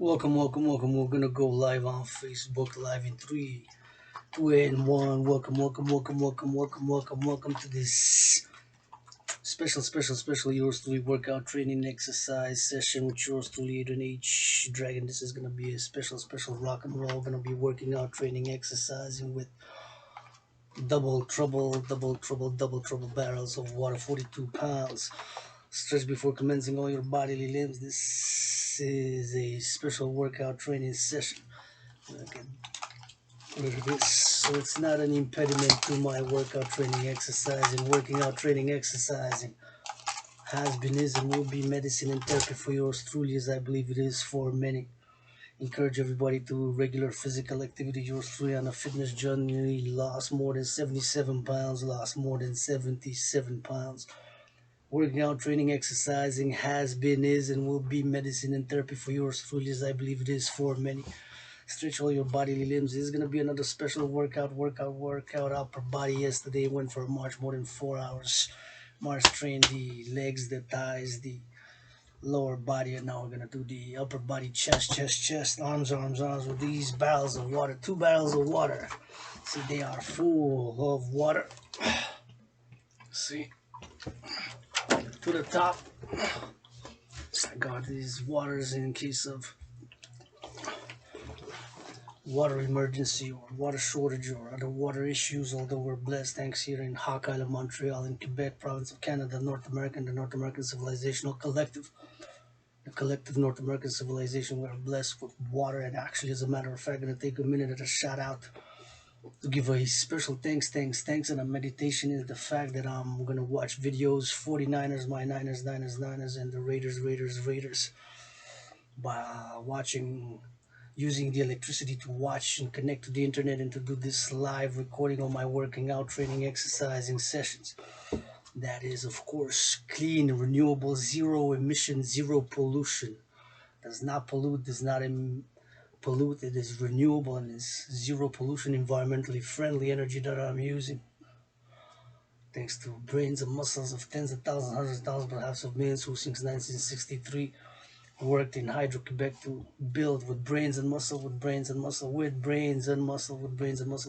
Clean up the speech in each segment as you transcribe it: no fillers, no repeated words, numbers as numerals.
Welcome. We're gonna go live on Facebook Live in 3, 2, and 1. Welcome to this special yours truly workout training exercise session with yours truly Adrian H. Dragon. This is gonna be a special rock and roll. Gonna be working out, training, exercising with double trouble barrels of water, 42 pounds. Stretch before commencing all your bodily limbs. This is a special workout training session. Okay, rid of this so it's not an impediment to my workout training exercising. Working out training exercising has been, is, and will be medicine and therapy for yours truly, as I believe it is for many. Encourage everybody to regular physical activity. Yours truly on a fitness journey. Lost more than 77 pounds. Lost more than 77 pounds. Working out, training, exercising has been, is, and will be medicine and therapy for yours truly, as I believe it is for many. Stretch all your bodily limbs. This is going to be another special workout. Upper body. Yesterday went for a march more than 4 hours. March trained the legs, the thighs, the lower body, and now we're going to do the upper body, chest, arms with these barrels of water. 2 barrels of water. See, they are full of water. See, to the top. I got these waters in case of water emergency or water shortage or other water issues. Although we're blessed, thanks here in Hawk Island, Montreal, in Quebec, province of Canada, North American, the North American Civilizational Collective. The collective North American civilization, we're blessed with water. And actually, as a matter of fact, I'm going to take a minute and a shout out to give a special thanks, and a meditation is the fact that I'm going to watch videos, 49ers, my Niners, and the Raiders, by using the electricity to watch and connect to the internet and to do this live recording on my working out, training, exercising sessions. That is, of course, clean, renewable, zero emission, zero pollution. Does not pollute, does not pollute. It is renewable and is zero pollution, environmentally friendly energy that I'm using. Thanks to brains and muscles of tens of thousands, hundreds of thousands, perhaps of millions who since 1963 worked in Hydro-Quebec to build with brains and muscle,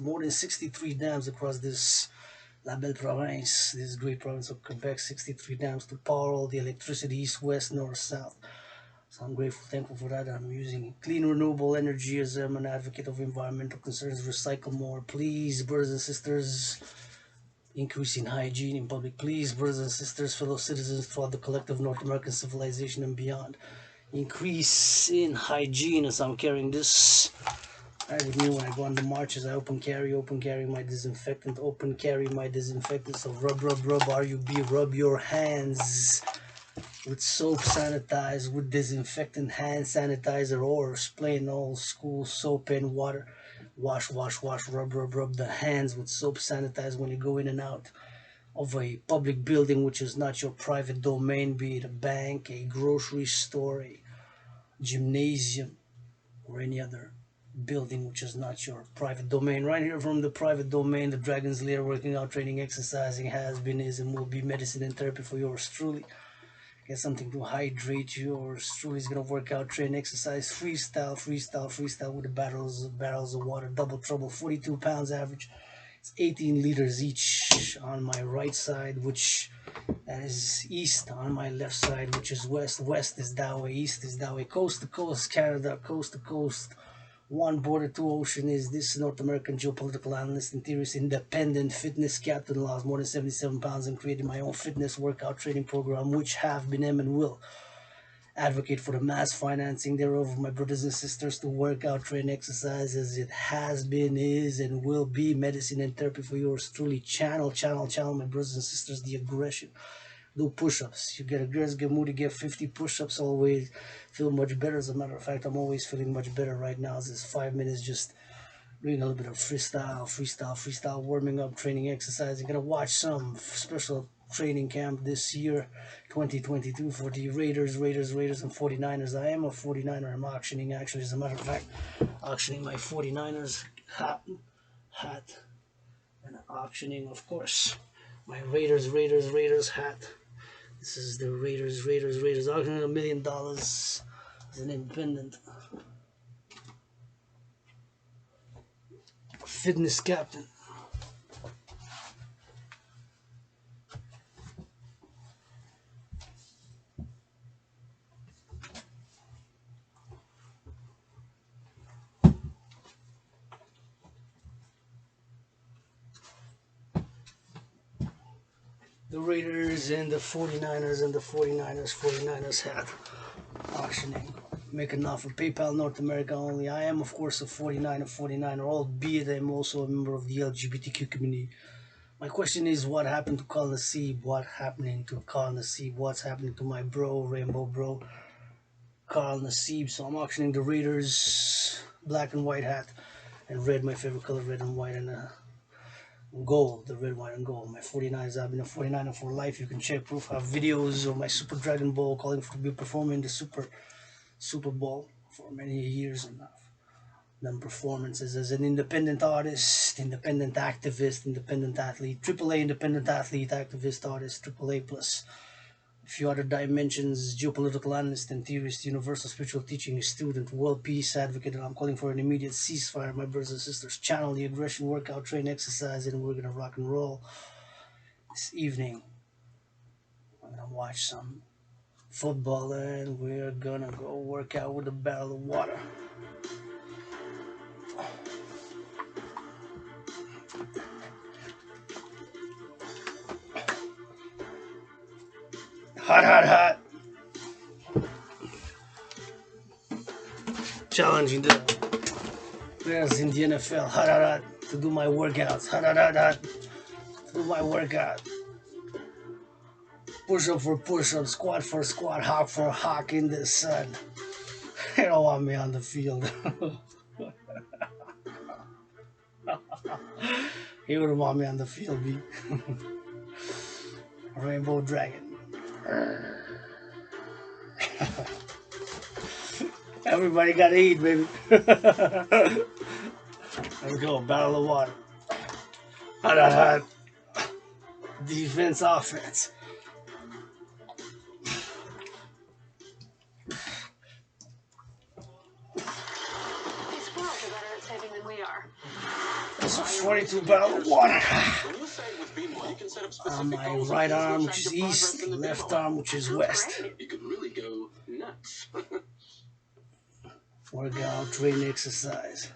more than 63 dams across this La Belle Province, this great province of Quebec. 63 dams to power all the electricity, east, west, north, south. So I'm grateful, thankful for that. I'm using clean, renewable energy as I'm an advocate of environmental concerns. Recycle more, please, brothers and sisters. Increasing hygiene in public, please, brothers and sisters, fellow citizens throughout the collective North American civilization and beyond. Increase in hygiene as I'm carrying this. Right with me when I go on the marches, I open carry my disinfectant, So rub, rub your hands with soap, sanitize with disinfectant, hand sanitizer, or plain old school soap and water. Wash, rub the hands with soap, sanitize when you go in and out of a public building which is not your private domain, be it a bank, a grocery store, a gymnasium, or any other building which is not your private domain. Right here from the private domain, the Dragon's Lair, working out, training, exercising has been, is, and will be medicine and therapy for yours truly. Get something to hydrate you. Yours truly is going to work out, train, exercise, freestyle with the barrels of water. Double trouble, 42 pounds average. It's 18 liters each on my right side, which that is east. On my left side, which is west. West is that way, east is that way. Coast to coast, Canada, coast to coast. One border, two ocean is this North American geopolitical analyst and theorist, independent fitness captain, lost more than 77 pounds and created my own fitness workout training program, which have been, am, and will advocate for the mass financing thereof of my brothers and sisters to work out, train, exercise as it has been, is, and will be medicine and therapy for yours truly. Channel, my brothers and sisters, the aggression. Do push-ups. You get aggressive, get moody, get 50 push-ups, always feel much better. As a matter of fact, I'm always feeling much better right now. This is 5 minutes just doing a little bit of freestyle, warming up, training, exercising. Gonna watch some special training camp this year, 2022, for the Raiders and 49ers. I am a 49er. I'm auctioning, actually, as a matter of fact, auctioning my 49ers hat, and auctioning, of course, my Raiders hat. This is the Raiders auctioning $1 million as an independent fitness captain. The Raiders and the 49ers and the 49ers hat auctioning. Make an offer. PayPal North America only. I am, of course, a 49er, albeit I'm also a member of the LGBTQ community. My question is, what happened to Kal Nassib? What happening to Kal Nassib? What's happening to my bro, Rainbow Bro, Kal Nassib? So I'm auctioning the Raiders black and white hat, and red, my favorite color, red and white, and gold, the red, white, and gold. My 49ers, I've been a 49er for life. You can check proof. I have videos of my Super Dragon Ball calling for to be performing the Super Bowl for many years, and I've done performances as an independent artist, independent activist, independent athlete, AAA independent athlete, activist, artist, AAA plus a few other dimensions, geopolitical analyst and theorist, universal spiritual teaching student, world peace advocate, and I'm calling for an immediate ceasefire. My brothers and sisters, channel the aggression, workout, train, exercise, and we're gonna rock and roll this evening. I'm gonna watch some football and we're gonna go work out with a barrel of water. Hot, hot, hot. Challenging the players in the NFL, hot, hot, hot, to do my workouts. Hot, hot, hot, hot, to do my workout. Push up for push up, squat for squat, hawk for hawk in the sun. They don't want me on the field. He wouldn't want me on the field, B. Rainbow Dragon. Everybody gotta eat, baby. There we go, barrel of water. Hot, hot, hot. Defense, offense. These squirrels are better at saving than we are. That's a 42 barrel of water. On my right arm, which is east, left arm, which is west. You could really go nuts. Workout, train, exercise.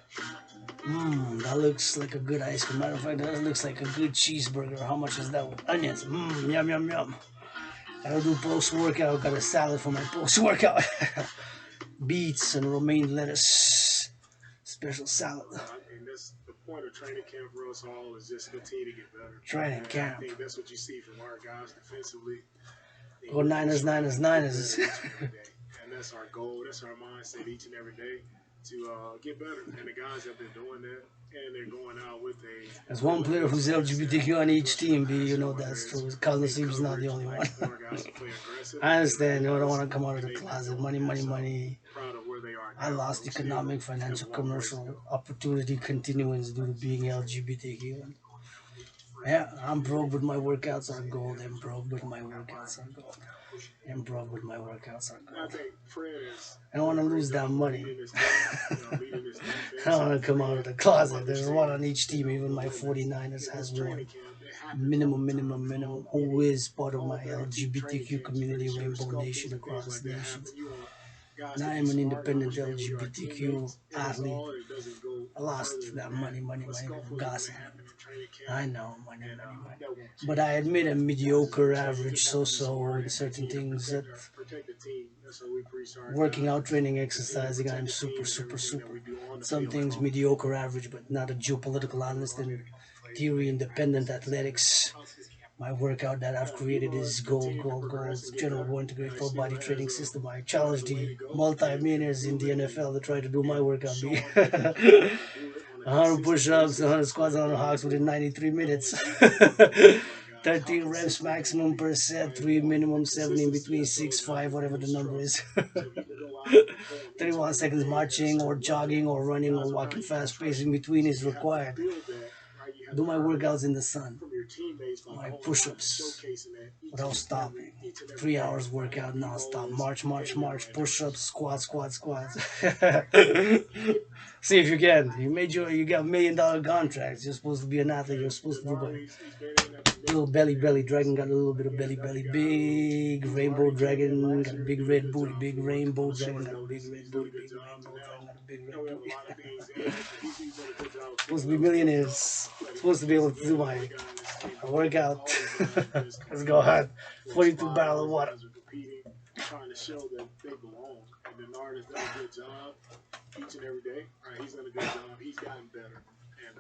That looks like a good ice cream. Matter of fact, that looks like a good cheeseburger. How much is that with onions? Yum, yum, yum. Gotta do post-workout. Got a salad for my post-workout. Beets and romaine lettuce. Special salad. And that's the point of training camp for us all, is just continue to get better. Training camp. I think that's what you see from our guys defensively. Go Niners, Niners, Niners. And that's our goal. That's our mindset each and every day, to get better. And the guys have been doing that, and they're going out with a... There's one player who's LGBTQ on each team, B. You know that's true. Kal Nassib's not the only one. I understand. You don't want to come out of the closet. Money, money, money. I lost economic, financial, commercial opportunity continuance due to being LGBTQ. Yeah, I'm broke, but my workouts are gold. I'm broke, but my workouts are gold. I'm broke, but my workouts are gold. I don't want to lose that money. I don't want to come out of the closet. There's one on each team. Even my 49ers has one. Minimum. Who is part of my LGBTQ community, Rainbow Nation, across the nations. And I am an independent LGBTQ athlete. I lost that money, gossip. I know, money. But I admit I'm mediocre, average, so in certain things. That working out, training, exercising, I'm super. Some things mediocre, average, but not a geopolitical analyst in theory, independent athletics. My workout that I've created is gold. General War integrated full body training system. I challenge the multi-millionaires in the NFL to try to do my workout. 100 push-ups, 100 squats, 100 hawks within 93 minutes. 13 reps maximum per set, 3 minimum, 7 in between, 6, 5, whatever the number is. 31 seconds marching or jogging or running or walking fast pace in between is required. Do my workouts in the sun, my push-ups without stopping. each and every 3 hours day. Right? workout The goal non-stop. is March, march, heading in the march. right Push-ups, direction. squats. See if you can. You got $1 million contracts. You're supposed to be an athlete. You're Okay, supposed the to do better. armies, he's been in at the Little military belly. area. Dragon got a So little bit of again, belly. another guy who Big he's rainbow already came in dragon. last Got a year and big did a red good booty. job for us on Rainbow a dragon short got a big notice. red He's done booty. a good job, and Rainbow now dragon got a big you red know we have a booty. lot of things in, but he's done a good job of Supposed keeping to be those things up. millionaires. But Supposed to be able he's to do again my another guy in this team. But again, workout. all these guys are just Let's go competing ahead. for a 42 spot. barrel All of these water. guys are competing, trying to show that they belong. And Bernard has done a good job each and every day. Right, he's done a good job. He's gotten better, and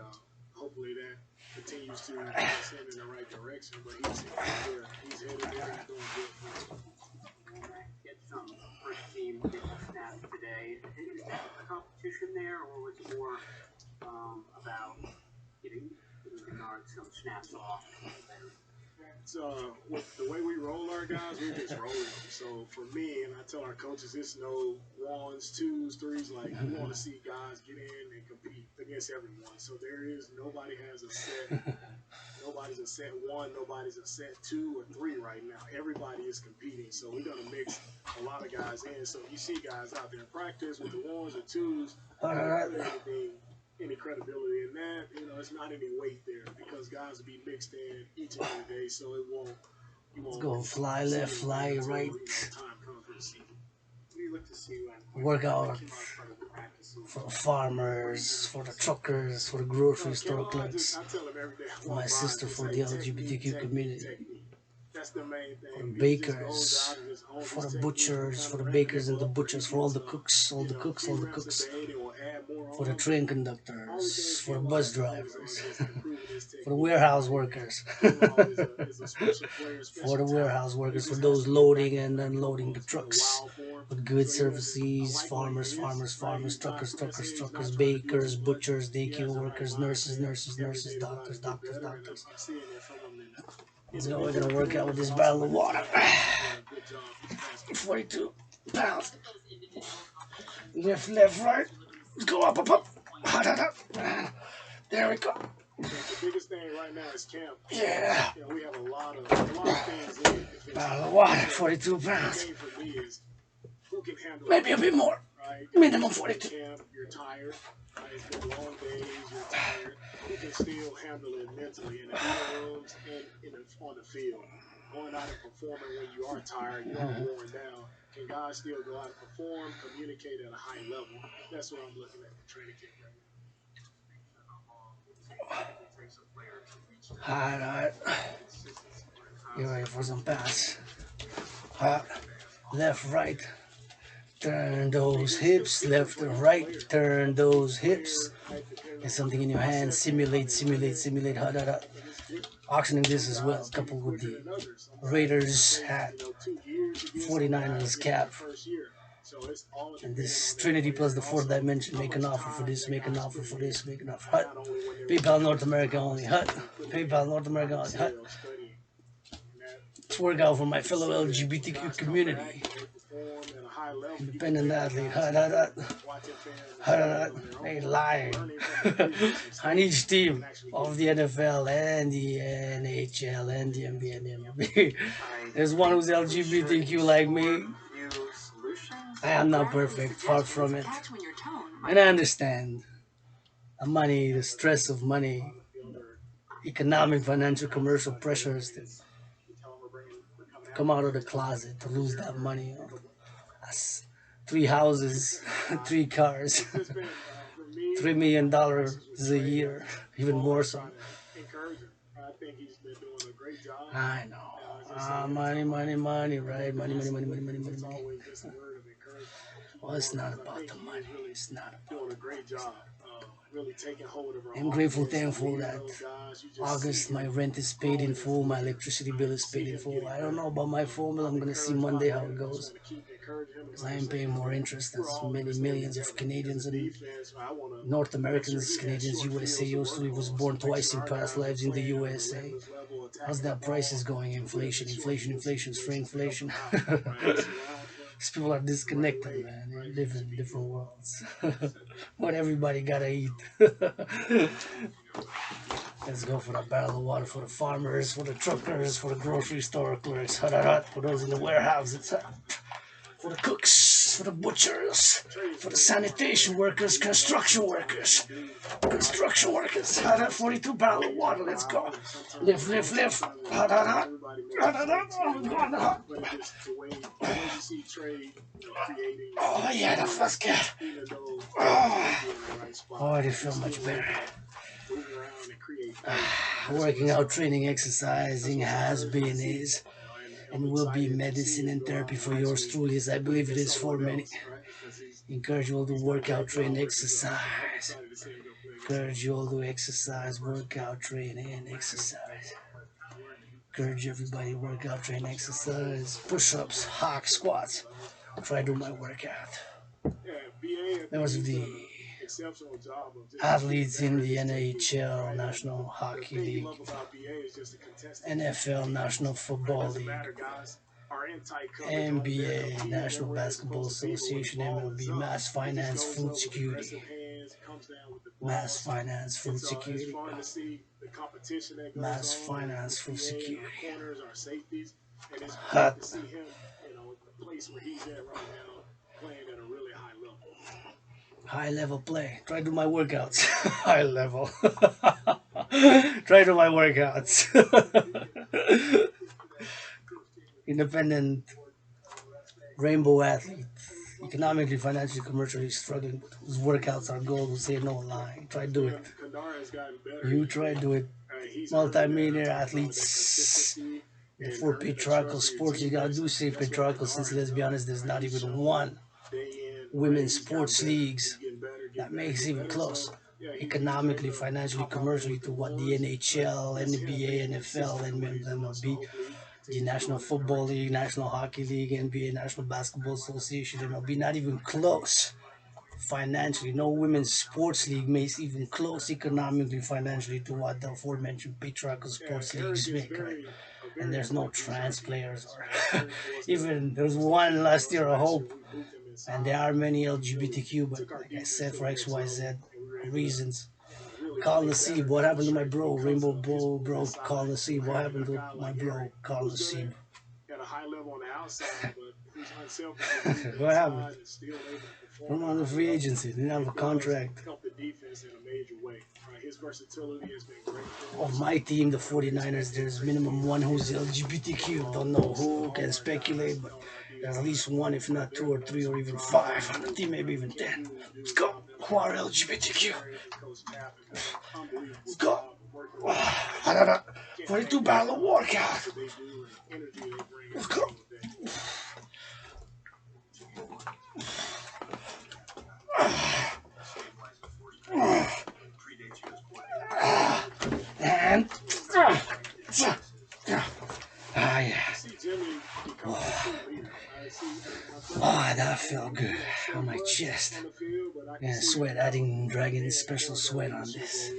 hopefully that continues to get us in the right direction. But he's there. He's headed there. He's doing good for us. Get some first team get some snaps today. Is that a competition there, or was it more about getting Bernard some snaps off? It's, with the way we roll our guys, we're just rolling them. So for me, and I tell our coaches, it's no ones, twos, threes. Like we want to see guys get in and compete against everyone. So there is nobody has a set. Nobody's a set one. Nobody's a set 2 or 3 right now. Everybody is competing. So we're gonna mix a lot of guys in. So you see guys out there in practice with the ones or twos. Any credibility in that, it's not any weight there because guys will be mixed in each and every day, so it won't. Let's go fly left, fly right. Time comes for the season. What do you look to see when Workout part of the practice? for the farmers, for the truckers, for the grocery store Caroline, clerks, I tell them every day. I for walk my by, sister, just for say, the technique, LGBTQ community, technique. That's the main for thing. the People just goes bakers, out and just hones for his the technique and butchers, kind for of the ramp bakers it and the up where he butchers, for all gets, the cooks, all the cooks, all 3 the reps cooks, a day, they will add more for the on. train All the conductors, things for the Caroline bus is always on drivers, just improving his for the technique. warehouse workers, Caroline is a special player, for special the talent. warehouse He workers, for just has those to get back loading on and track. unloading the It's been a trucks while for him. with good So yeah, I services, like where he farmers, is. farmers, Right? farmers, He's not truckers, truckers, pressing. He's not truckers, trying to do bakers, too much. butchers, He daycare has the right workers, nurses, mindset nurses, every nurses, day to go out doctors, and get doctors, better. And doctors. I'm seeing it from him Let's go, we're gonna work out with individually, this but barrel also of in his water. team. He's doing a good job these past couple 42 pounds. Left, right. Let's go up. Hot, hot, hot. There we go. the biggest thing right now is camp. Yeah. We have a lot of things in it. Barrel of water, 42 pounds. The thing for me is who can handle Maybe a it, bit more. right? Minimum In 42. camp, you're tired. Right? It's been long days. You're tired. Who can still handle it mentally in the meeting rooms and on the field? Going out and performing when you are tired, you are worn down. Can guys still go out and perform, communicate at a high level? That's what I'm looking at in training camp right now. Hot. You ready for some pass? Hot. Left, right. Turn those hips. Left and right. Turn those hips. Get something in your hand. Simulate. Hot. Auctioning this as well, coupled with the Raiders hat, 49ers cap, and this Trinity plus the fourth dimension. Make an offer for this, make an offer for this, make an offer. Hut. PayPal North America only. Hut. PayPal North America only. Hut. Let's work out for my fellow LGBTQ community. Independent athlete. Hut. They lying. On each team of the NFL and the NHL and the NBA and the MLB. There's one who's LGBTQ like me. I am not perfect, far from it. And I understand the money, the stress of money, economic, financial, commercial pressures to come out of the closet, to lose that money. That's 3 houses, 3 cars, $3 million a year, even more so. I know. Money, right? Money. Well, it's not about the money. It's not about the money. I'm grateful, thankful that August my rent is paid in full, my electricity bill is paid in full. I don't know about my phone bill. I'm gonna see Monday how it goes. Because I am paying more interest as many millions of Canadians and North Americans, Canadians, USA. Also, was born twice in past lives in the USA. How's that prices going? Inflation, string-inflation. These people are disconnected, man. They live in different worlds. But everybody gotta eat. Let's go for that barrel of water for the farmers, for the truckers, for the grocery store clerks, hot, hot, hot, for those in the warehouses, for the cooks, for the butchers, for the sanitation workers, construction workers, hot, hot, 42 barrel of water, let's go. Lift, lift, lift, hot, hot, hot, hot, hot, hot, oh, we're going hot. But it's just the way you see trade creating. Oh yeah, the first cat. Even though Oh, they feel much better. move around and create. Working out, training, exercising has been, is, and will be medicine and therapy for yours truly, as I believe it is for many. Encourage you all to work out, train, exercise. Encourage you all to exercise, work out, train, and exercise. Encourage everybody to work out, train, exercise. Push-ups, hack, squats. Try to do my workout. Members of the athletes in the NHL, National Hockey League, NFL, National Football League, NBA, National Basketball Association, MLB, mass finance, food security. Mass finance, food security. Mass finance, food security. Hot. High level play. Try to do my workouts. High level. Try to do my workouts. Independent rainbow athlete. Economically, financially, commercially struggling, whose workouts are gold, who say no line. Try to do it. You try to do it. Multi-millionaire athletes. For patriarchal sports, you gotta do say patriarchal, since let's be honest, there's not even one women's sports leagues that makes even close economically, financially, commercially to what the NHL, NBA, NFL, and MLB, the National Football League, National Hockey League, NBA, National Basketball Association, MLB, not even close financially. No women's sports league makes even close economically, financially to what the aforementioned patriarchal sports leagues make, right? And there's no trans players, or even there's one last year, I hope. And there are many LGBTQ, but like I said, for XYZ reasons. Call Nasib, what happened to my bro? Rainbow bro, call Nasib, what happened to my bro? Call Nasib. What happened? I'm on the free agency, didn't have a contract. Of my team, the 49ers, there's minimum one who's LGBTQ. Don't know who, can speculate, but there's at least one, if not two or three or even five on the team, maybe even 10. Let's go. Who are LGBTQ? Let's go. 42 barrel of workout. Let's go. And yeah. Oh, that felt good on my chest. And sweat, adding Dragan special sweat on this.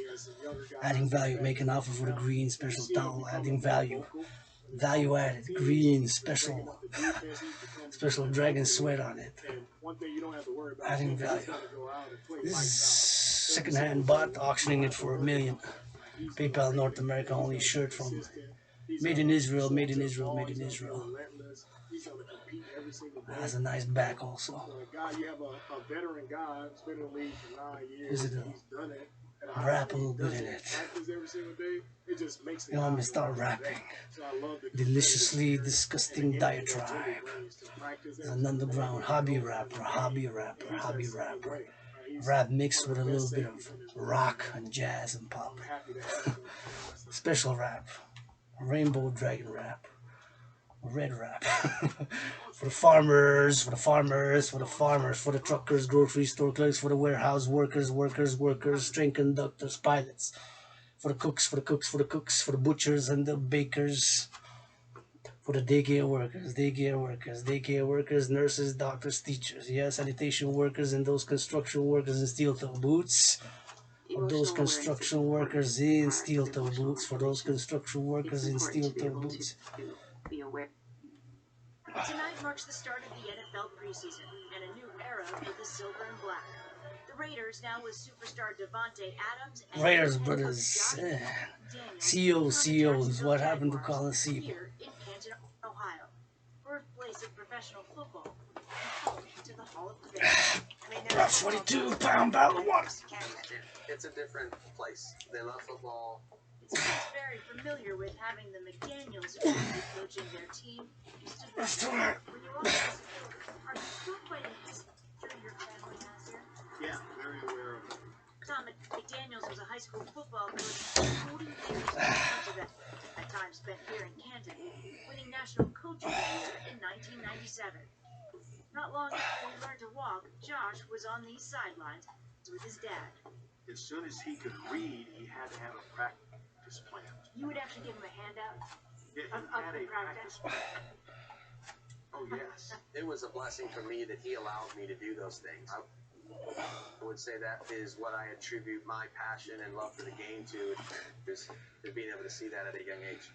Adding value, make an offer for the green special towel, adding value. Value added, green special Dragan sweat on it. Adding value. This is secondhand bot, auctioning it for $1 million. PayPal North America only shirt from made in Israel, made in Israel, made in Israel. Has a nice back also. Is it a rap a little bit in it? You know, I'm gonna start rapping. Deliciously disgusting diatribe. There's an underground hobby rapper. Rap mixed with a little bit of rock and jazz and pop. Special rap. Rainbow Dragon rap. Red rap. For the farmers, for the farmers, for the farmers, for the truckers, grocery store clerks, for the warehouse workers, train conductors, pilots, for the cooks, for the butchers and the bakers, for the daycare workers, nurses, doctors, teachers, yes, sanitation workers, and those construction workers in steel-toe boots. For those construction workers in steel-toe boots, for those construction workers in steel-toe boots. Tonight marks the start of the NFL preseason and a new era for the silver and black. The Raiders now with superstar Devontae Adams and Raiders head coach brothers. Josh CEOs, Daniels CEOs. What happened to calling Sieb? here in Canton, Ohio, birthplace of professional football, and home to the Hall of Fame. About 42 pound bottle of water. It's a different place. They love football. It's very familiar with having the McDaniels family coaching their team. Let's do it. When you walk into school, are you struck by the history your family has here? Yeah, very aware of it. Tom McDaniels was a high school football coach for 40 years, much of that time spent here in Canton, winning National Coach of the Year in 1997. Not long after he learned to walk, Josh was on these sidelines with his dad. As soon as he could read, he had to have a practice plan. You would actually give him a handout? Yeah, Of he had a the practice? practice plan. Oh, yes. It was a blessing for me that he allowed me to do those things. I would say that is what I attribute my passion and love for the game to, is being able to see that at a young age.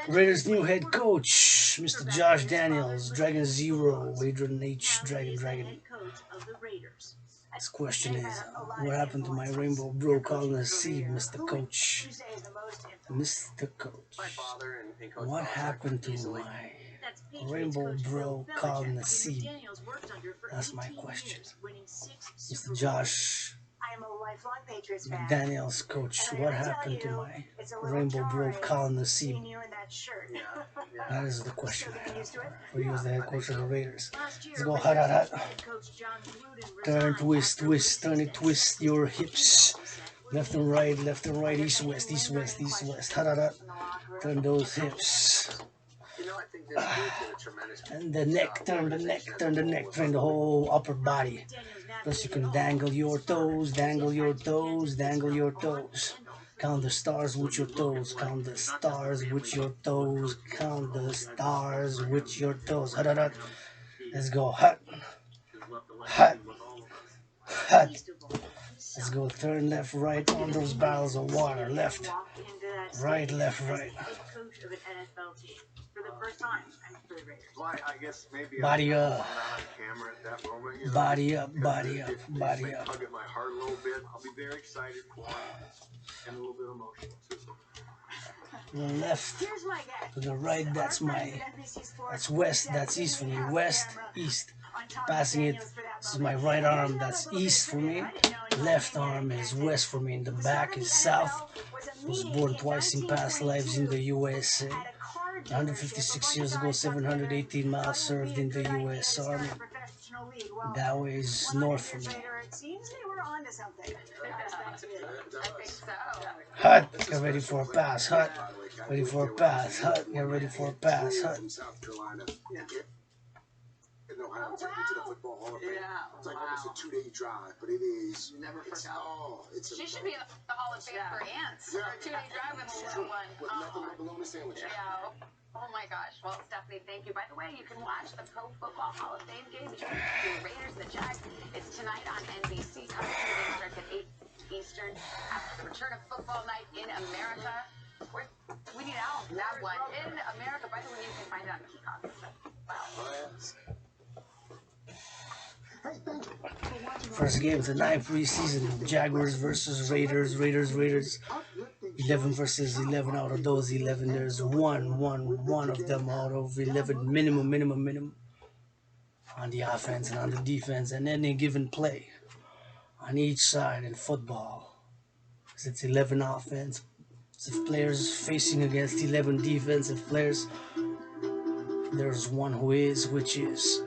Raiders' new head coach, Mr. Josh Daniels, Dragan 0, Adrian H, Dragan. This question is, what happened to my rainbow bro calling us Sieb, Mr. Coach? Mr. Coach. My father and Coach What Belichick happened to easily. my rainbow bro calling us Sieb? That's my question. Mr. Josh I am a lifelong Patriots fan. McDaniels, coach, what happened to my rainbow bro calling us Sieb? Seeing you in that shirt. That is the question. Getting used to it? For you as the head coach of the Raiders. Last year, Let's go Raiders hot, hot, hot. head coach John Gruden Turn, resigned twist, after twist, turn it, preseason. twist your hips. Left and right, east, west, east, west, east, west. Hot, hot, hot. Turn those hips. You know, I think this dude did a tremendous And the neck, turn the neck, turn the neck, turn the whole upper body. Plus you can dangle your toes, dangle your toes, dangle your toes. Count the stars with your toes, count the stars with your toes, count the stars with your toes. Hot, hot, hot. Let's go, hot, hot, hot. Let's go, turn left, right on those barrels of water. Left, right, left, right. Coach of an NFL team for the first time for the Raiders. Well, I guess maybe Body I'm up. not on camera at that moment. You know, Body up, because body it- up, it body may up. tug at my heart a little bit. I'll be very excited for him and a little bit emotional too. To the left, Here's my guy. to the right, that's west, that's east for me. West, east. Passing it, this is my right arm, that's east for me. Left arm is west for me. In the back is south. Was born twice in past lives in the USA. 156 years ago, 718 miles served in the U.S. Army. That way is north for me. It seems they were on to something. I think so. Hut, get ready for a pass. Hut, ready for a pass. Hut, get ready for a pass. Hut. From South Carolina. In Ohio, take me to the Football Hall of Fame. Yeah. It's like almost a 2-day drive, but it is. You never it's, forgot. Oh, it's She should be in the Hall of Fame for ants. Yeah. For a 2-day drive with a little one. with nothing but bologna sandwich. Yeah. Oh my gosh. Well, Stephanie, thank you. By the way, you can watch the Pro Football Hall of Fame game between the Raiders and the Jags. It's tonight on NBC. Coming to the game starts at 8 Eastern after the return of football night in America. We need Al for that one. In America, by the way, you can find it on Peacock. Wow. First game of the night preseason. Jaguars versus Raiders. Raiders. 11 versus 11. Out of those 11, there's one of them out of 11 minimum on the offense and on the defense, and any given play on each side in football. Because it's 11 offense. If players facing against 11 defensive players, there's one which is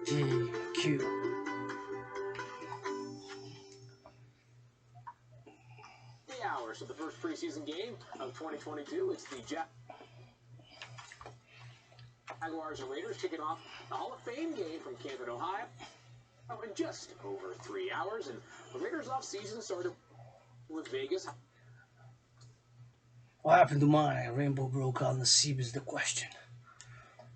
LGBTQ. Hours of the first preseason game of 2022. It's the Jaguars and Raiders kicking off the Hall of Fame game from Canton, Ohio. In just over 3 hours, and the Raiders off-season started with Vegas. What happened to my rainbow bro calling the Sieb is the question.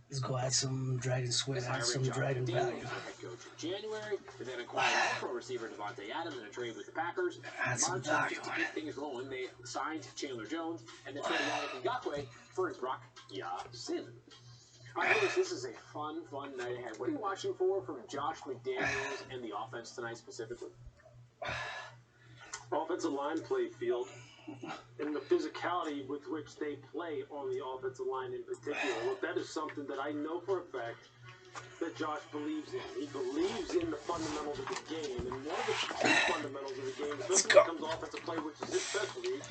Let's go add some Dragon sweat, add some Dragon value. Head coach in January, and then acquired pro receiver Devontae Adams in a trade with the Packers. Add some March, value to on get it. things rolling, they signed Chandler Jones and then traded Yannick Ngakoue for Brock Sin. All right, Lewis, this is a fun night ahead. What are you watching for from Josh McDaniels and the offense tonight specifically? Offensive line play, Field, and the physicality with which they play on the offensive line in particular. Look, that is something that I know for a fact that Josh believes in. He believes in the fundamentals of the game, and one of the key fundamentals of the game, especially when it comes to offensive play, which is his specialty,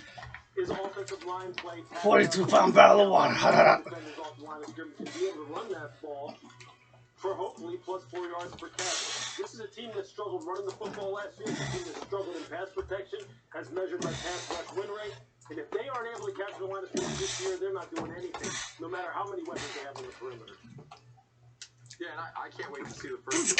is offensive line play. 42-pound barrel of water. Defenders off the line of scrimmage and be able to run that ball for hopefully plus 4 yards per catch. This is a team that struggled running the football last year. It's a team that struggled in pass protection, as measured by pass rush win rate. And if they aren't able to capture the line of scrimmage this year, they're not doing anything, no matter how many weapons they have on the perimeter. Yeah, and I can't wait to see the first.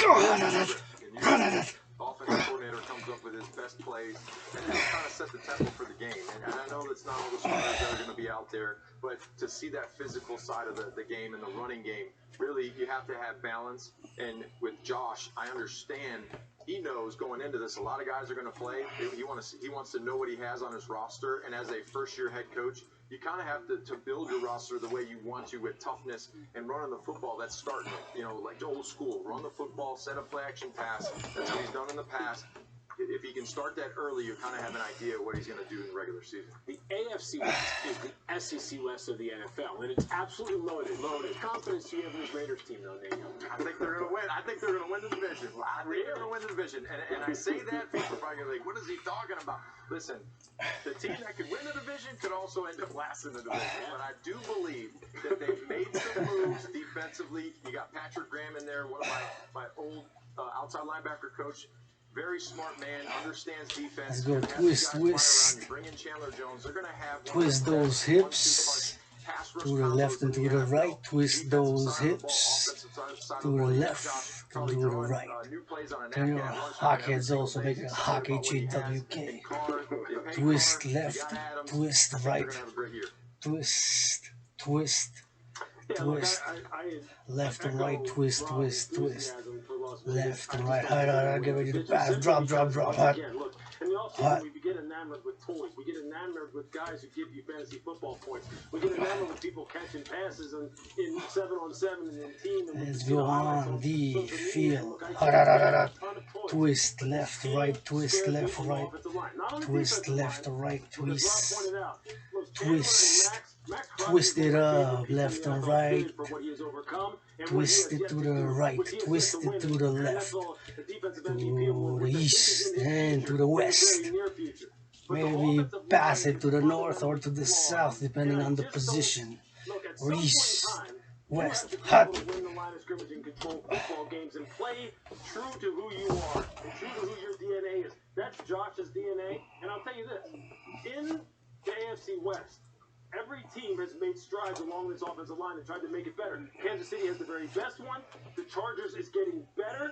Offensive coordinator comes up with his best plays, and that'll kind of set the tempo for the game. And I know that's not all the starters that are going to be out there, but to see that physical side of the game and the running game, really, you have to have balance. And with Josh, I understand he knows going into this, a lot of guys are going to play. He wants to know what he has on his roster, and as a first-year head coach, you kind of have to build your roster the way you want to, with toughness and running the football. That's starting it, like the old school. Run the football, set up play-action pass. That's what he's done in the past. If he can start that early, you kind of have an idea of what he's going to do in the regular season. The AFC West is the SEC West of the NFL, and it's absolutely loaded. Confidence do you have in this Raiders team, though, Daniel? I think they're going to win. I think they're going to win the division. I think they're going to win the division. And I say that, people are probably going to be like, what is he talking about? Listen, the team that could win the division could also end up last in the division. But I do believe that they've made some moves defensively. You got Patrick Graham in there, one of my old outside linebacker coach. Very smart man, understands defense. Let's go twist. Bring in Chandler Jones. They're going to have Twist those hips to the left and to the right. Twist those hips to the left and to the right. And your hockeyheads also make a hockey HWK. Twist left, twist right, twist, twist, twist, left and right, twist, twist, twist, left and right. Hot, get ready to pass. Drop, hot. In the offseason, we get enamored with toys. We get enamored with guys who give you fantasy football points. We get enamored with people catching passes in 7-on-7 and in team. Let's go on the field. Twist left, right, twist left, right, twist left, right, twist, twist, twist it up, left and right, twist it to the right, twist it to the left, to the east and to the west. Maybe pass it to the north or to the south, depending on the position. Or east, west, hot. Win the line of scrimmage and control football games and play true to who you are and true to who your DNA is. That's Josh's DNA. And I'll tell you this, in the AFC West, every team has made strides along this offensive line and tried to make it better. Kansas City has the very best one. The Chargers is getting better.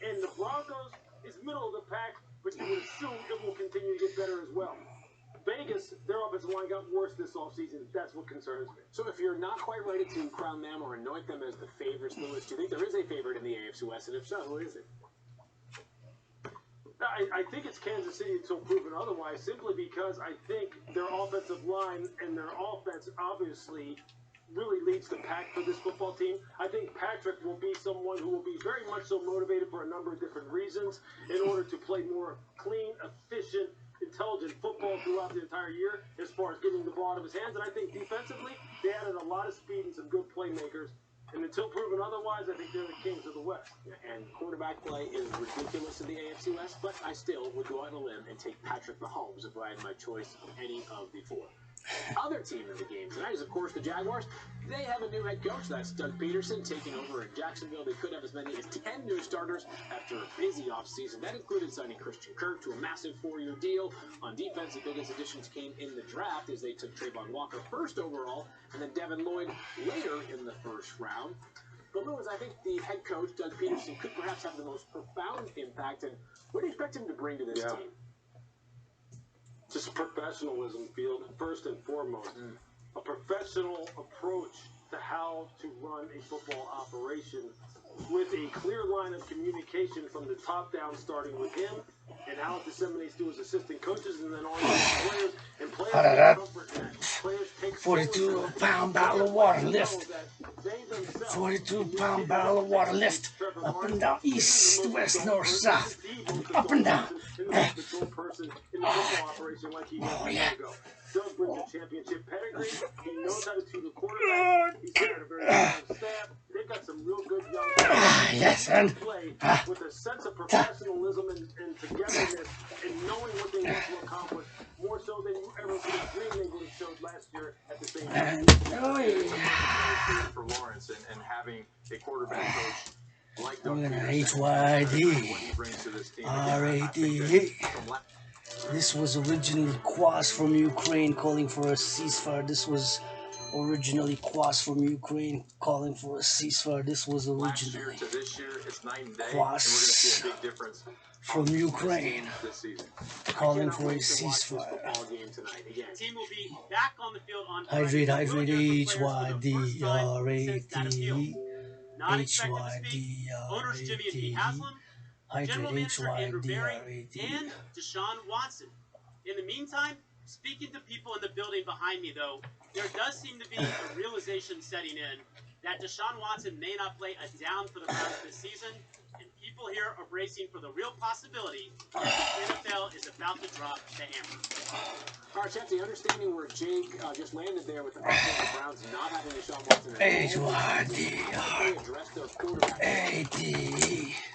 And the Broncos is middle of the pack, but you would assume it will continue to get better as well. Vegas, their offensive line got worse this offseason. That's what concerns me. So if you're not quite ready to crown them or anoint them as the favorites, Lewis, do you think there is a favorite in the AFC West? And if so, who is it? I think it's Kansas City until proven otherwise, simply because I think their offensive line and their offense obviously really leads the pack for this football team. I think Patrick will be someone who will be very much so motivated for a number of different reasons in order to play more clean, efficient, intelligent football throughout the entire year as far as getting the ball out of his hands. And I think defensively, they added a lot of speed and some good playmakers. And until proven otherwise, I think they're the kings of the West. And quarterback play is ridiculous in the AFC West, but I still would go out on a limb and take Patrick Mahomes if I had my choice of any of the four. Other team in the game tonight is, of course, the Jaguars. They have a new head coach. That's Doug Peterson taking over in Jacksonville. They could have as many as 10 new starters after a busy offseason. That included signing Christian Kirk to a massive 4-year deal. On defense, the biggest additions came in the draft as they took Trayvon Walker first overall and then Devin Lloyd later in the first round. But Lewis, I think the head coach, Doug Peterson, could perhaps have the most profound impact. And what do you expect him to bring to this team? Just professionalism, Field, first and foremost. A professional approach to how to run a football operation with a clear line of communication from the top down, starting with him, and how it disseminates to his assistant coaches, and then on to the players. And players take comfort in that. Players take 42-pound barrel of water lift. 42-pound barrel of water lift. Up and down, east, west, north, south. Up and down. Oh, yeah. Doug brings a championship pedigree. He knows how to tutor quarterback. He's got a very strong staff. They've got some real good young players. Yes, and Play with a sense of professionalism and togetherness and knowing what they want to accomplish more so than you ever could have dreamed they would have showed last year at the same time. For Lawrence and having a quarterback coach like Doug HYD, RAD. This was originally Quas from Ukraine calling for a ceasefire. This was originally Quas from Ukraine calling for a ceasefire. This was originally Quas from Ukraine calling for a ceasefire. Team will be back on the field on Hydrate, HYD, RAD. Not expected to speak. Owners Jimmy and P. Haslam, General Manager Andrew Berry, and Deshaun Watson. In the meantime, speaking to people in the building behind me, though, there does seem to be a realization setting in that Deshaun Watson may not play a down for the Browns this season, and people here are bracing for the real possibility that the NFL is about to drop the hammer. All right, Chef, the understanding where Jake just landed there with the Browns not having Deshaun Watson. HYD, address their quarterback. AD.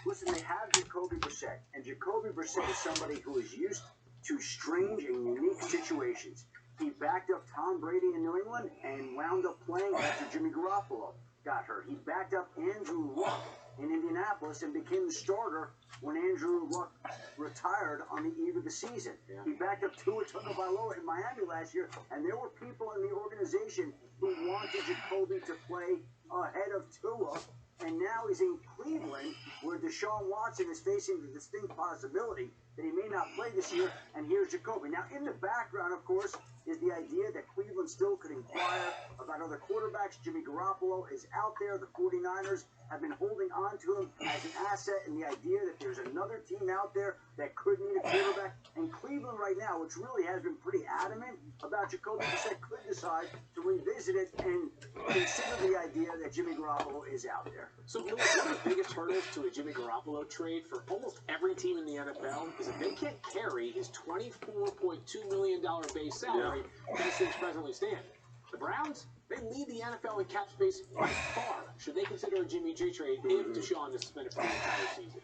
Listen, they have Jacoby Brissett, and Jacoby Brissett is somebody who is used to strange and unique situations. He backed up Tom Brady in New England and wound up playing after Jimmy Garoppolo got hurt. He backed up Andrew Luck in Indianapolis and became the starter when Andrew Luck retired on the eve of the season. Yeah. He backed up Tua Tagovailoa in Miami last year, and there were people in the organization who wanted Jacoby to play ahead of Tua. And now he's in Cleveland, where Deshaun Watson is facing the distinct possibility that he may not play this year, and here's Jacoby. Now, in the background, of course, is the idea that Cleveland still could inquire about other quarterbacks. Jimmy Garoppolo is out there. The 49ers have been holding on to him as an asset, and the idea that there's another team out there that could need a quarterback. And Cleveland right now, which really has been pretty adamant about Jacoby Brissett, could decide to revisit it and consider the idea that Jimmy Garoppolo is out there. So, one of the biggest hurdles to a Jimmy Garoppolo trade for almost every team in the NFL is that they can't carry his $24.2 million base salary as things presently stand. The Browns, they lead the NFL in cap space by far. Should they consider a Jimmy G trade if Deshaun is suspended for the entire season?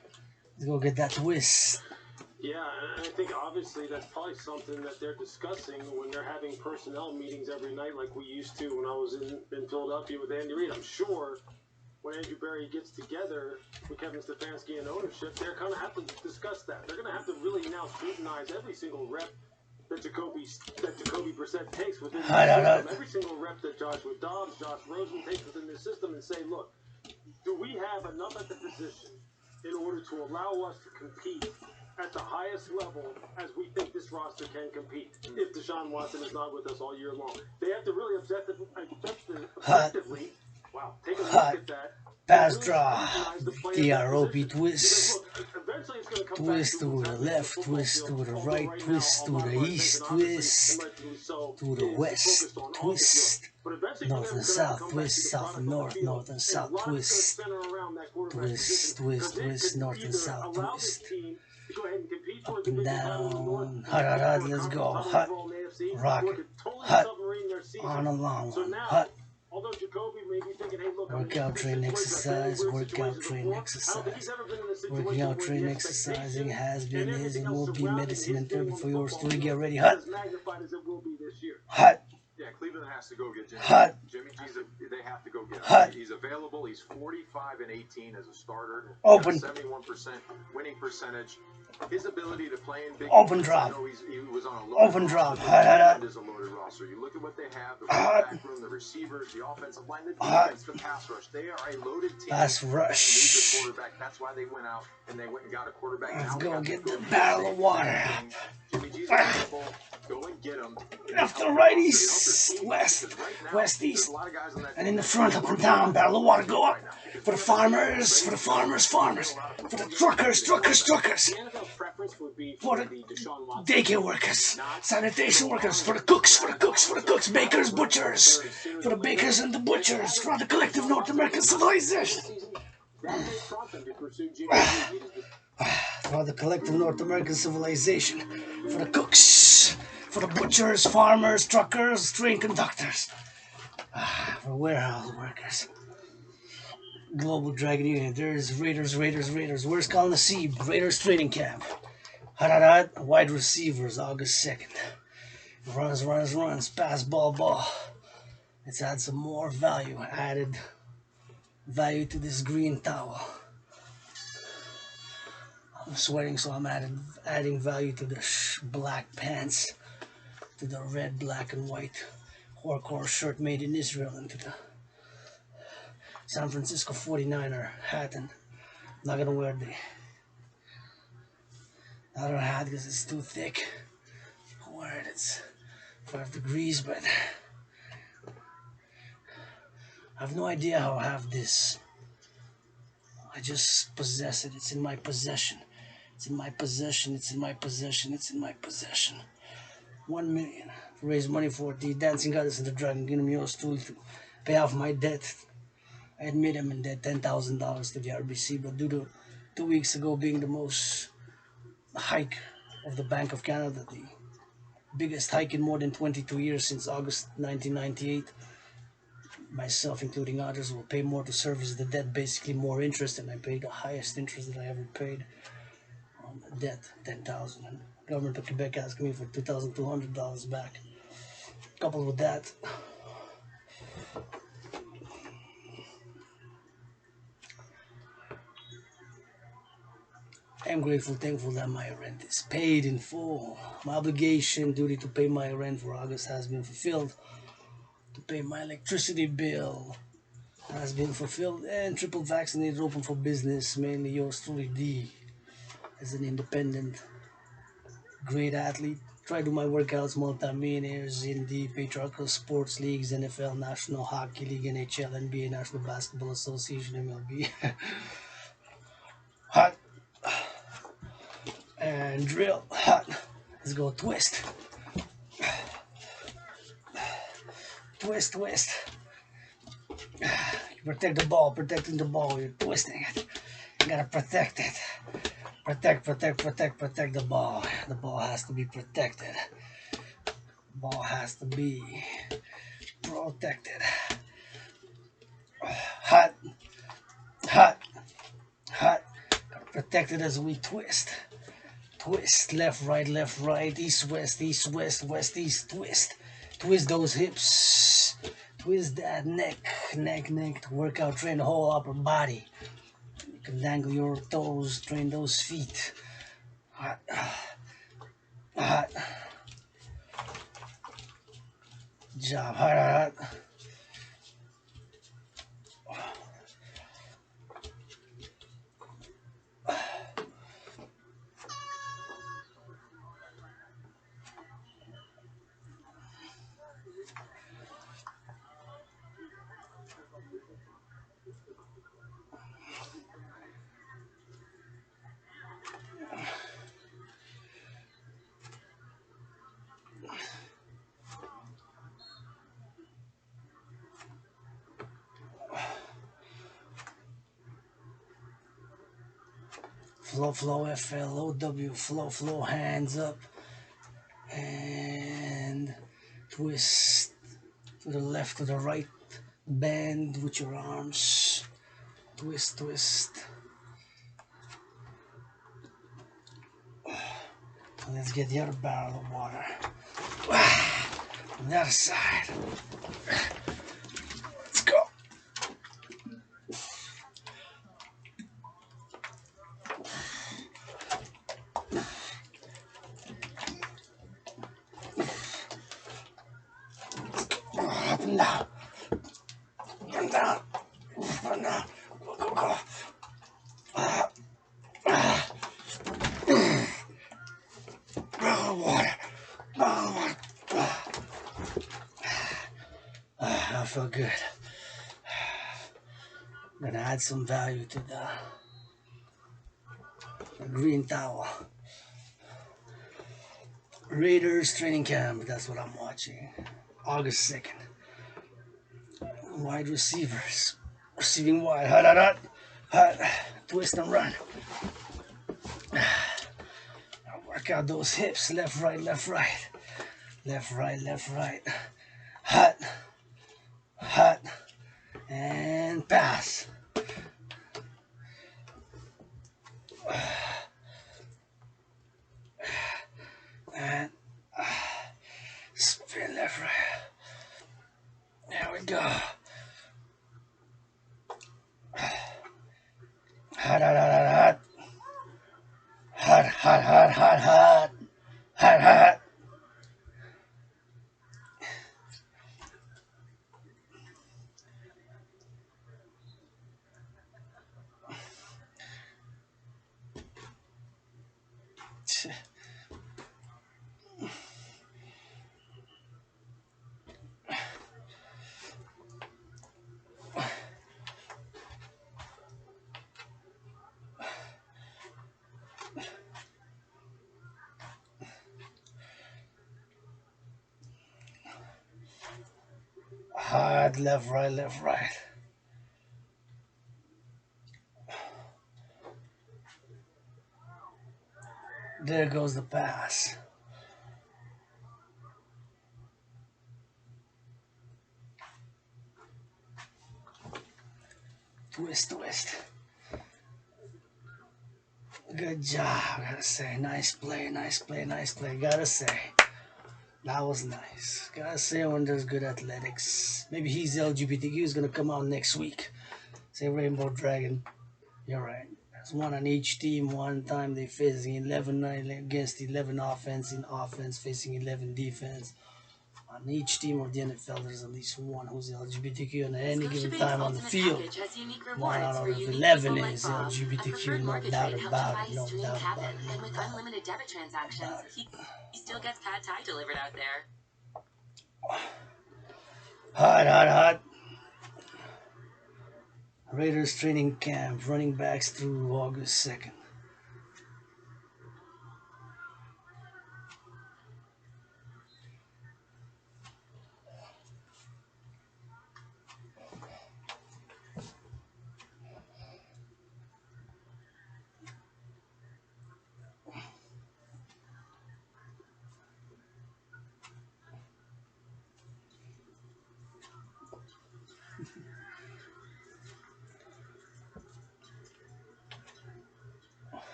Let's go get that twist. Yeah, and I think obviously that's probably something that they're discussing when they're having personnel meetings every night like we used to when I was in Philadelphia with Andy Reid. I'm sure when Andrew Berry gets together with Kevin Stefanski and ownership, they're going to have to discuss that. They're going to have to really now scrutinize every single rep that Jacoby Brissett takes within the system. Every single rep that Joshua Dobbs, Josh Rosen takes within the system and say, look, do we have enough at the position in order to allow us to compete at the highest level as we think this roster can compete if Deshaun Watson is not with us all year long? They have to really objectively take a look at that. Pass draw, DROP twist, twist to the left, twist to the right, twist to the east, twist to the west, twist, north and south, twist, south and north, north and south, twist, twist, twist, twist, north and south, twist, up and down, hut, let's go, hut, rocket, hut, on a long one, hut. Workout, training, exercise, workout, training, exercise. Working out, training, exercising has been, is, and will be medicine and therapy for your story. Get ready, hut. Hut. Yeah, Cleveland has to go get Jimmy. Hut. Jimmy G's, they have to go get him. Hut. He's available. He's 45-18 as a starter. Open. 71% winning percentage. His ability to play in big open drop. He was on a loaded open drop. Is a loaded roster. You look at what they have: the quarterback room, the receivers, the offensive line, the defense, the pass rush. They are a loaded team. Pass rush. The quarterback. That's why they went out and they went and got a quarterback. Let's go get the barrel of water. Jimmy G's available. Go and get them. Left to right, east, west, west, east. And in the front, up and down, barrel of water go up. For the farmers, for the farmers, farmers. For the truckers, truckers, truckers. For the daycare workers, sanitation workers, for the cooks, for the cooks, for the cooks, bakers, butchers. For the bakers and the butchers, for the collective North American civilization. For the collective North American civilization. For the cooks, for the butchers, farmers, truckers, train conductors. For warehouse workers. Global Dragon Union. There's Raiders, Raiders, Raiders. Where's Colin the Sea? Raiders training camp. Hot, wide receivers, August 2nd. Runs, runs, runs. Pass, ball, ball. Let's add some more value. Added value to this green towel. I'm sweating, so I'm adding value to the black pants, to the red, black, and white horror shirt made in Israel, and to the San Francisco 49er hat. And I'm not gonna wear the other hat because it's too thick. I'll wear it. It's 5 degrees, but I have no idea how I have this. I just possess it. It's in my possession. It's in my possession. It's in my possession. It's in my possession. 1 million. Raise money for the dancing goddess and the dragon. Give me yours to pay off my debt. I admit I'm in debt $10,000 to the RBC, but due to 2 weeks ago being the most hike of the Bank of Canada, the biggest hike in more than 22 years since August 1998, myself, including others, will pay more to service the debt, basically more interest, and I paid the highest interest that I ever paid on the debt, $10,000. And government of Quebec asking me for $2,200 back. Coupled with that, I'm grateful, thankful that my rent is paid in full. My obligation, duty to pay my rent for August has been fulfilled. To pay my electricity bill has been fulfilled, and triple vaccinated, open for business. Mainly yours truly, D, as an independent, great athlete. Try to do my workouts, multi-millionaires in the patriarchal sports leagues, NFL, National Hockey League, NHL, NBA, National Basketball Association, MLB. Hot. And drill. Hot. Let's go twist. Twist, twist. You protect the ball, protecting the ball, you're twisting it. You gotta protect it. Protect, protect, protect, protect the ball. The ball has to be protected. The ball has to be protected. Hot, hot, hot. Gotta protect it as we twist. Twist, left, right, east, west, west, east, twist. Twist those hips. Twist that neck, neck, to work out, train the whole upper body. You can dangle your toes, train those feet. Hot, hot. Good job, hot, hot. Flow, flow, F-L-O-W, flow, flow, hands up, and twist to the left, to the right, bend with your arms, twist, twist. Let's get the other barrel of water. On the other side. Let's go. Up and down. Up and down. Up and down. Go, go, go. Barrel of water. Barrel of water. felt good. I'm gonna add some value to the green towel. Raiders training camp, that's what I'm watching. August 2nd. Wide receivers. Receiving wide. Hut, hut, hut. Hut. Twist and run. Work out those hips. Left, right, left, right. Left, right, left, right. Hut. Hut. And pass. And spin left, right. There we go. Hut, hut, hut, hut. Hut, hut, hut, hut, hut. Hut, hut. Hard left, right, left, right. There goes the pass. Twist, twist. Good job, gotta say. Nice play, nice play, nice play. Gotta say. That was nice. Gotta say when there's good athletics. Maybe he's LGBTQ is gonna come out next week. Say Rainbow Dragon. You're right. There's one on each team. One time they facing 11 against 11 offense in offense, facing 11 defense. On each team of the NFL, there's at least one who's LGBTQ, and at any given time on the field, 1 out of 11 is LGBTQ. No doubt about it. No doubt about it. And with unlimited debit transactions, he still gets pad thai delivered out there. Hot, hot, hot. Raiders training camp, running backs through August 2nd.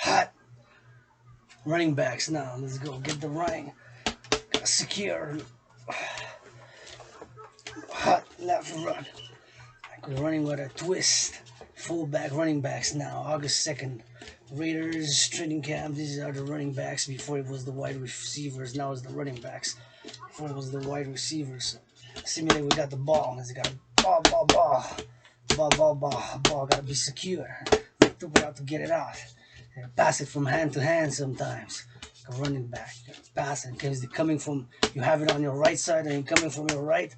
Hot. Running backs now. Let's go get the running. Secure. Hot left run. We're running with a twist. Fullback running backs now. August 2nd. Raiders training camp. These are the running backs. Before it was the wide receivers. Now it's the running backs. Before it was the wide receivers. Simulate we got the ball. Let's got ball. Ball gotta be secure. Took it out to get it out. Pass it from hand to hand sometimes. A running back. Pass it because they're coming from, you have it on your right side and you're coming from your right,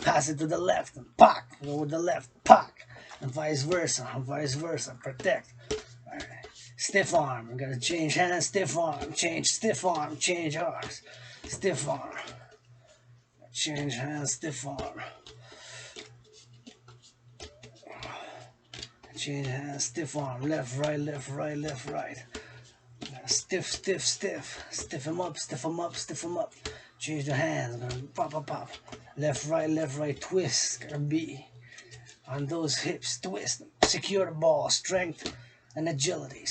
pass it to the left and pack. Go with the left, pack. And vice versa. Protect. All right. Stiff arm. We're gonna change hands, stiff arm, change arms. Stiff arm. Change hands, stiff arm. Change hands, stiff arm, left, right. Stiff. Stiff him up. Change the hands, pop. Left, right, twist. Gotta be on those hips, twist. Secure the ball, strength and agility.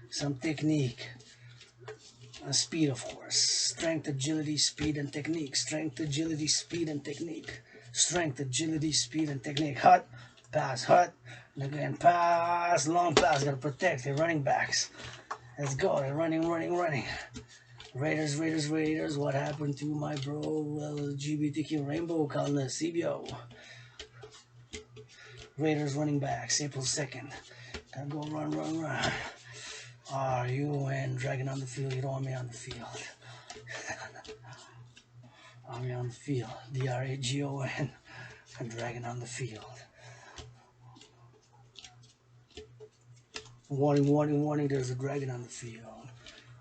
Some technique. And speed, of course. Strength, agility, speed, and technique. Hut. Pass, hut, and again, pass, long pass, gotta protect the running backs. Let's go, they're running. Raiders, what happened to my bro, LGBTQ rainbow color, CBO? Raiders running backs, April 2nd. Gotta go run. Are you and Dragon on the field? You don't want me on the field. Army on the field. Dragon and Dragon on the field. Warning, warning, warning, there's a dragon on the field.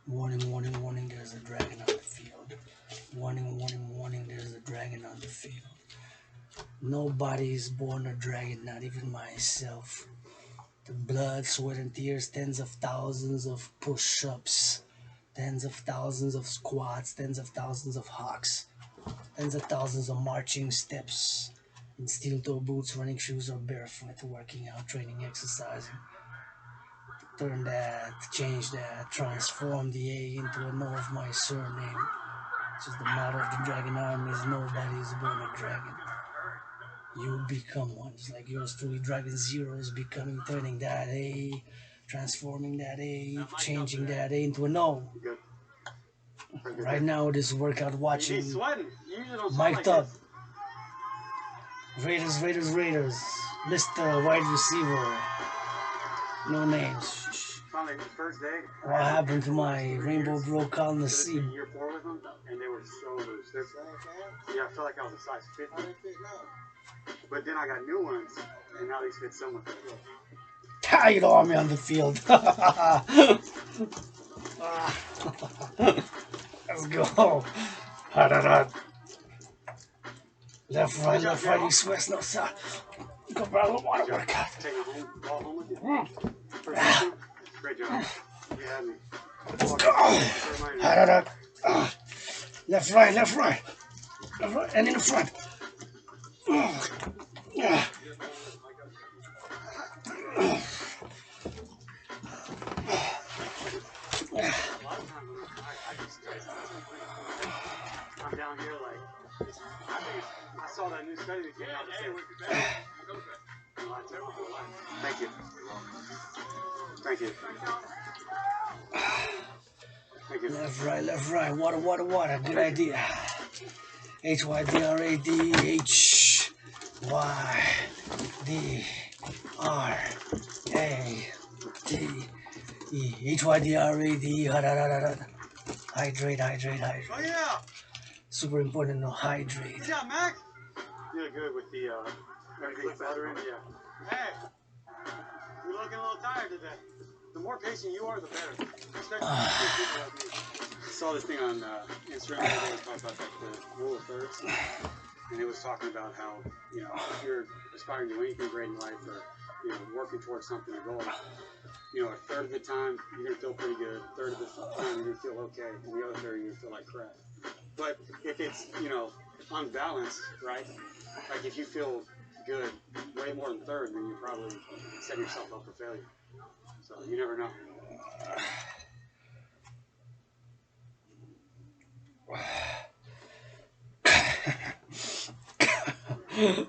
Warning, warning, warning, there's a dragon on the field. Warning, warning, warning, there's a dragon on the field. Nobody is born a dragon, not even myself. The blood, sweat, and tears, tens of thousands of push-ups, tens of thousands of squats, tens of thousands of hawks, tens of thousands of marching steps in steel-toe boots, running shoes, or barefoot, working out, training, exercising. Turn that, change that, transform the A into an O of my surname. Which is the motto of the Dragon armies. Nobody is born a dragon. You become one. Just like yours truly, Dragon Zero is becoming, turning that A, transforming that A, changing that A into an O. Right now, this workout watching, mic'd up. Raiders, Raiders, Raiders. Mr. Wide Receiver. No names. Finally, the first day. What happened to my Rainbow Bro columnist? Year 4 with them, and they were so loose. Yeah, I felt like I was a size 50. But then I got new ones, and now these fit so much better. You don't want me on the field. Let's go. Left, right, east, west, north, south. Go, bro, I don't want to work out. Take a ball home with you. First two. Great job. You had me. Let's go. Left, right, left, right. Left, right, and in the front. I'm down here like, I saw that new study that came out that said, thank you. Thank you. Thank you. Left, right. Water, water, water. Good idea. HYDRAD, HYDRAD. Hydrate, hydrate, hydrate. Oh yeah. Super important to hydrate. Good job, Mac. You did good with the everything fluttering. Yeah. Hey, you're looking a little tired today. The more patient you are, the better. Especially people like me. I saw this thing on Instagram the other day talking about like the rule of thirds, and it was talking about how if you're aspiring to anything great in life or working towards something, a goal, a third of the time you're gonna feel pretty good. A third of the time you're gonna feel okay, and the other third you're gonna feel like crap. But if it's unbalanced, right? Like if you feel good way more than third, then you're probably setting yourself up for failure. So you never know.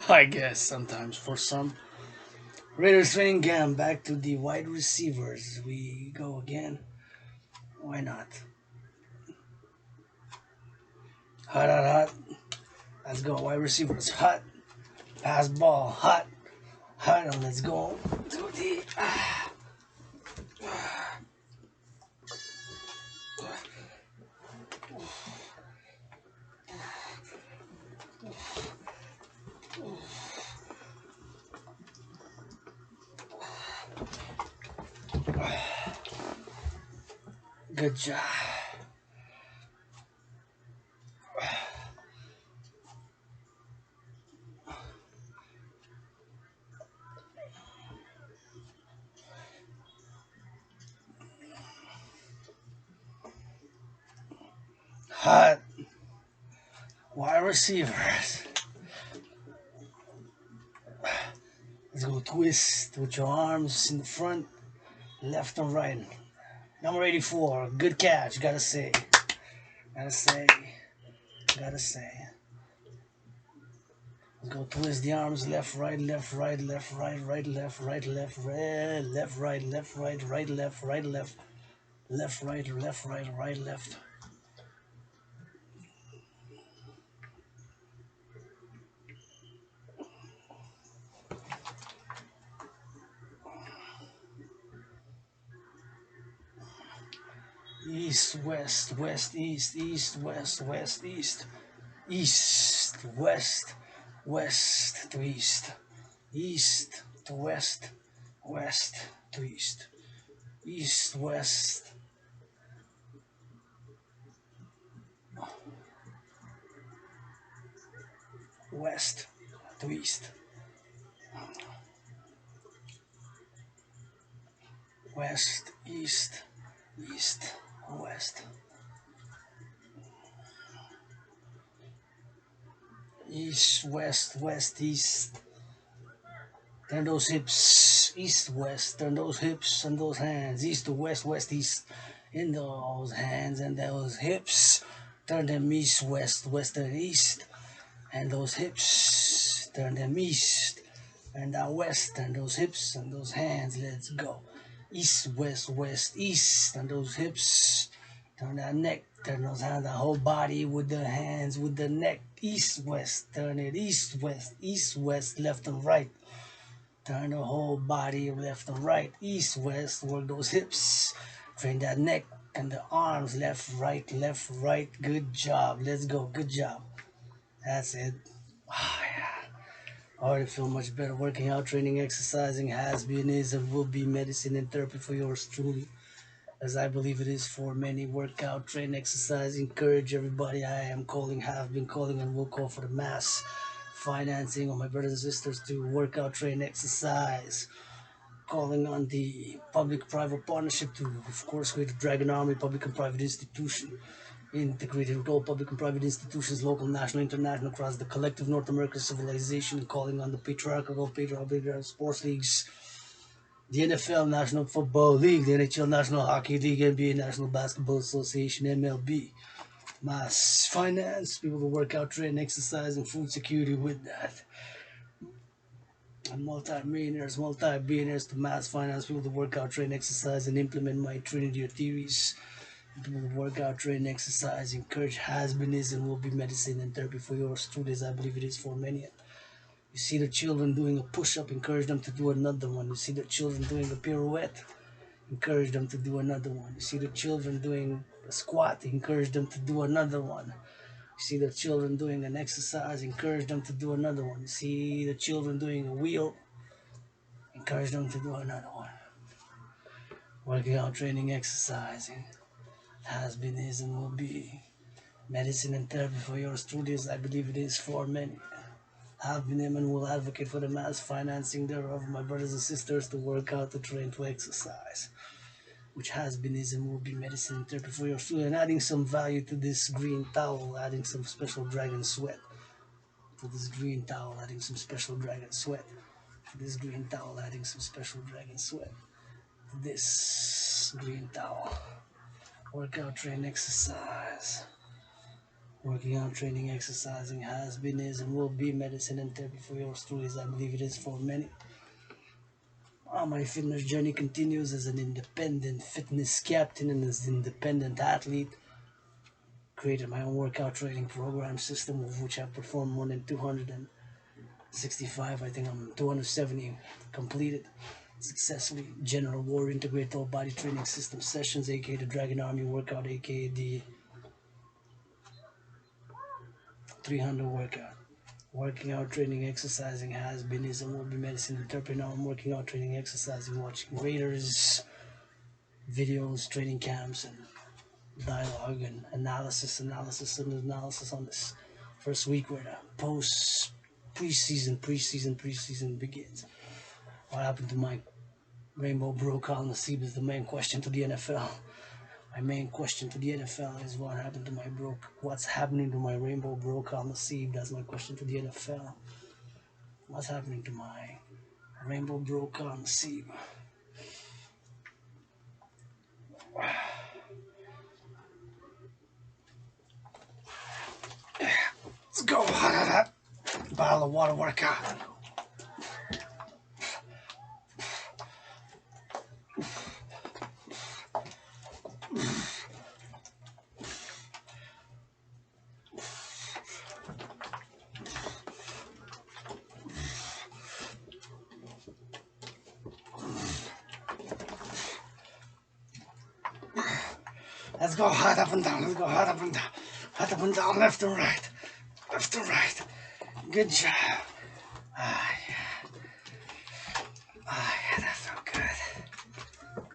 I guess sometimes for some. Raiders training camp, back to the wide receivers. We go again. Why not? Hot, hot, hot. Let's go. Wide receivers, hot. Pass ball, hot. Hot, and let's go. Let's go deep. Good job. Hot. Wide receivers. Let's go twist with your arms in the front, left and right. Number 84, good catch, gotta say. Let's go twist the arms, left, right, left, right, left, right, right, left, right, left, right, left, right, left, right, right, left, right, left, left, right, left, right, right, left. East, west, west, east, east, west, west, east, east, west, west to east, east to west, west to east, east, west, west to east, west, east, east, west, east, west, west, east. Turn those hips east, west. Turn those hips and those hands east to west, west, east. In those hands and those hips. Turn them east, west, west, and east. And those hips. Turn them east. And out west. And those hips and those hands. Let's go. East, west, west, east. And those hips. Turn that neck. Turn those hands. The whole body with the hands, with the neck. East, west. Turn it east, west, left and right. Turn the whole body left and right, east, west, work those hips. Train that neck and the arms, left, right, good job. Let's go, good job. That's it. Oh, yeah. I already feel much better. Working out, training, exercising has been, is, and will be medicine and therapy for yours truly. As I believe it is for many. Workout, train, exercise, encourage everybody. I am calling, have been calling, and will call for the mass financing of my brothers and sisters to work out, train, exercise. Calling on the public-private partnership to, of course, create a Dragan army, public and private institution, integrated with all public and private institutions, local, national, international, across the collective North American civilization, calling on the patriarchal sports leagues, the NFL, National Football League, the NHL, National Hockey League, NBA, National Basketball Association, MLB, mass finance, people to work out, train, exercise, and food security with that. And multi-millionaires, multi-billionaires to mass finance, people to work out, train, exercise, and implement my Trinity of theories. People to work out, train, exercise, encourage has been, is, and will be medicine and therapy for yours truly, as I believe it is for many. You see the children doing a push-up, encourage them to do another one. You see the children doing a pirouette, encourage them to do another one. You see the children doing a squat, encourage them to do another one. You see the children doing an exercise, encourage them to do another one. You see the children doing a wheel, encourage them to do another one. Working out, training, exercising has been, is, and will be medicine and therapy for yours truly, as I believe it is for many. Have been, and will advocate for the mass financing thereof, my brothers and sisters, to work out, to train, to exercise, which has been, is, and will be medicine and therapy for your soul. And adding some value to this green towel, adding some special dragon sweat to this green towel, adding some special dragon sweat to this green towel, adding some special dragon sweat to this green towel. Workout, train, exercise. Working out, training, exercising has been, is, and will be medicine and therapy for yours truly, as I believe it is for many. My fitness journey continues as an independent fitness captain and as an independent athlete. Created my own workout training program system, of which I performed more than 265. I think I'm 270 completed successfully. General War Integrated All Body Training System sessions, aka the Dragan Army workout, aka the 300 workout. Working out, training, exercising has been, is, and will be medicine and therapy. Now I'm working out, training, exercising, watching Raiders videos, training camps, and dialogue and analysis on this first week where the preseason begins. What happened to my rainbow broke on the seam is the main question to the NFL. My main question to the NFL is what's happening to my rainbow broke on the seam. That's my question to the NFL. What's happening to my rainbow broke on the seam? Let's go. Bottle of water workout. Let's go hard up and down. Let's go hard up and down. Hard up and down, left and right. Left and right. Good job. Ah, yeah. Ah, yeah, that felt good.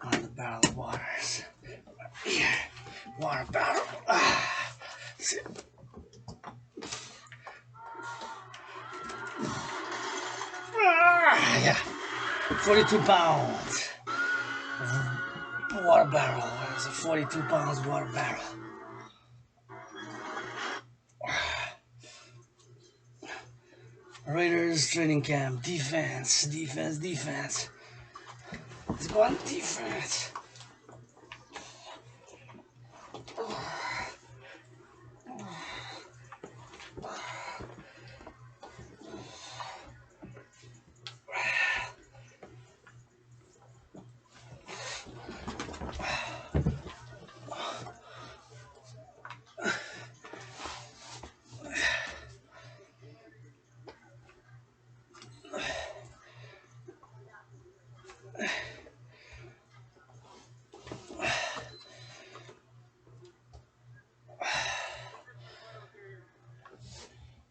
On the barrel of waters. Here. Water barrel. Ah. Sit. Ah, yeah. 42 pounds. Water barrel. It's a 42 pounds water barrel. Raiders training camp. Defense. Defense. Defense. Let's go on defense.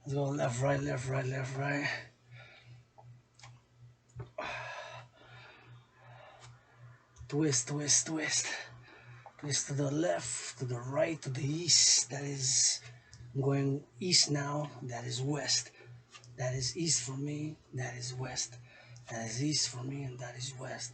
Let's go left, right, left, right, left, right. Twist, twist, twist. Twist to the left, to the right, to the east. That is, I'm going east now. That is west. That is east for me. That is west. That is east for me, and that is west.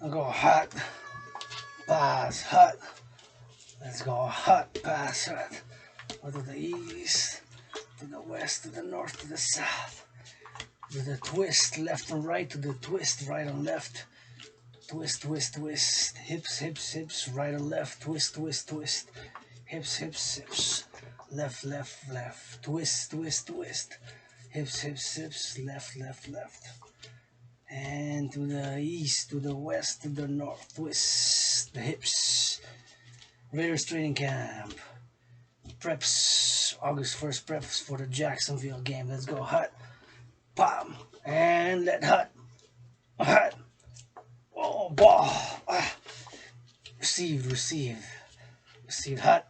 I'll go hot, pass, hot. Let's go hot, pass, hot. Go to the east, to the west, to the north, to the south. To the twist, left and right, to the twist, right and left. Twist, twist, twist. Hips, hips, hips, right and left. Twist, twist, twist. Hips, hips, hips. Left, left, left. Twist, twist, twist. Hips, hips, hips. Left, left, left. And to the east, to the west, to the north. Twist the hips. Raiders training camp. Preps. August 1st preps for the Jacksonville game. Let's go hot. Pop. And let hot. Hot. Oh, ball. Ah. Receive, receive. Receive hot.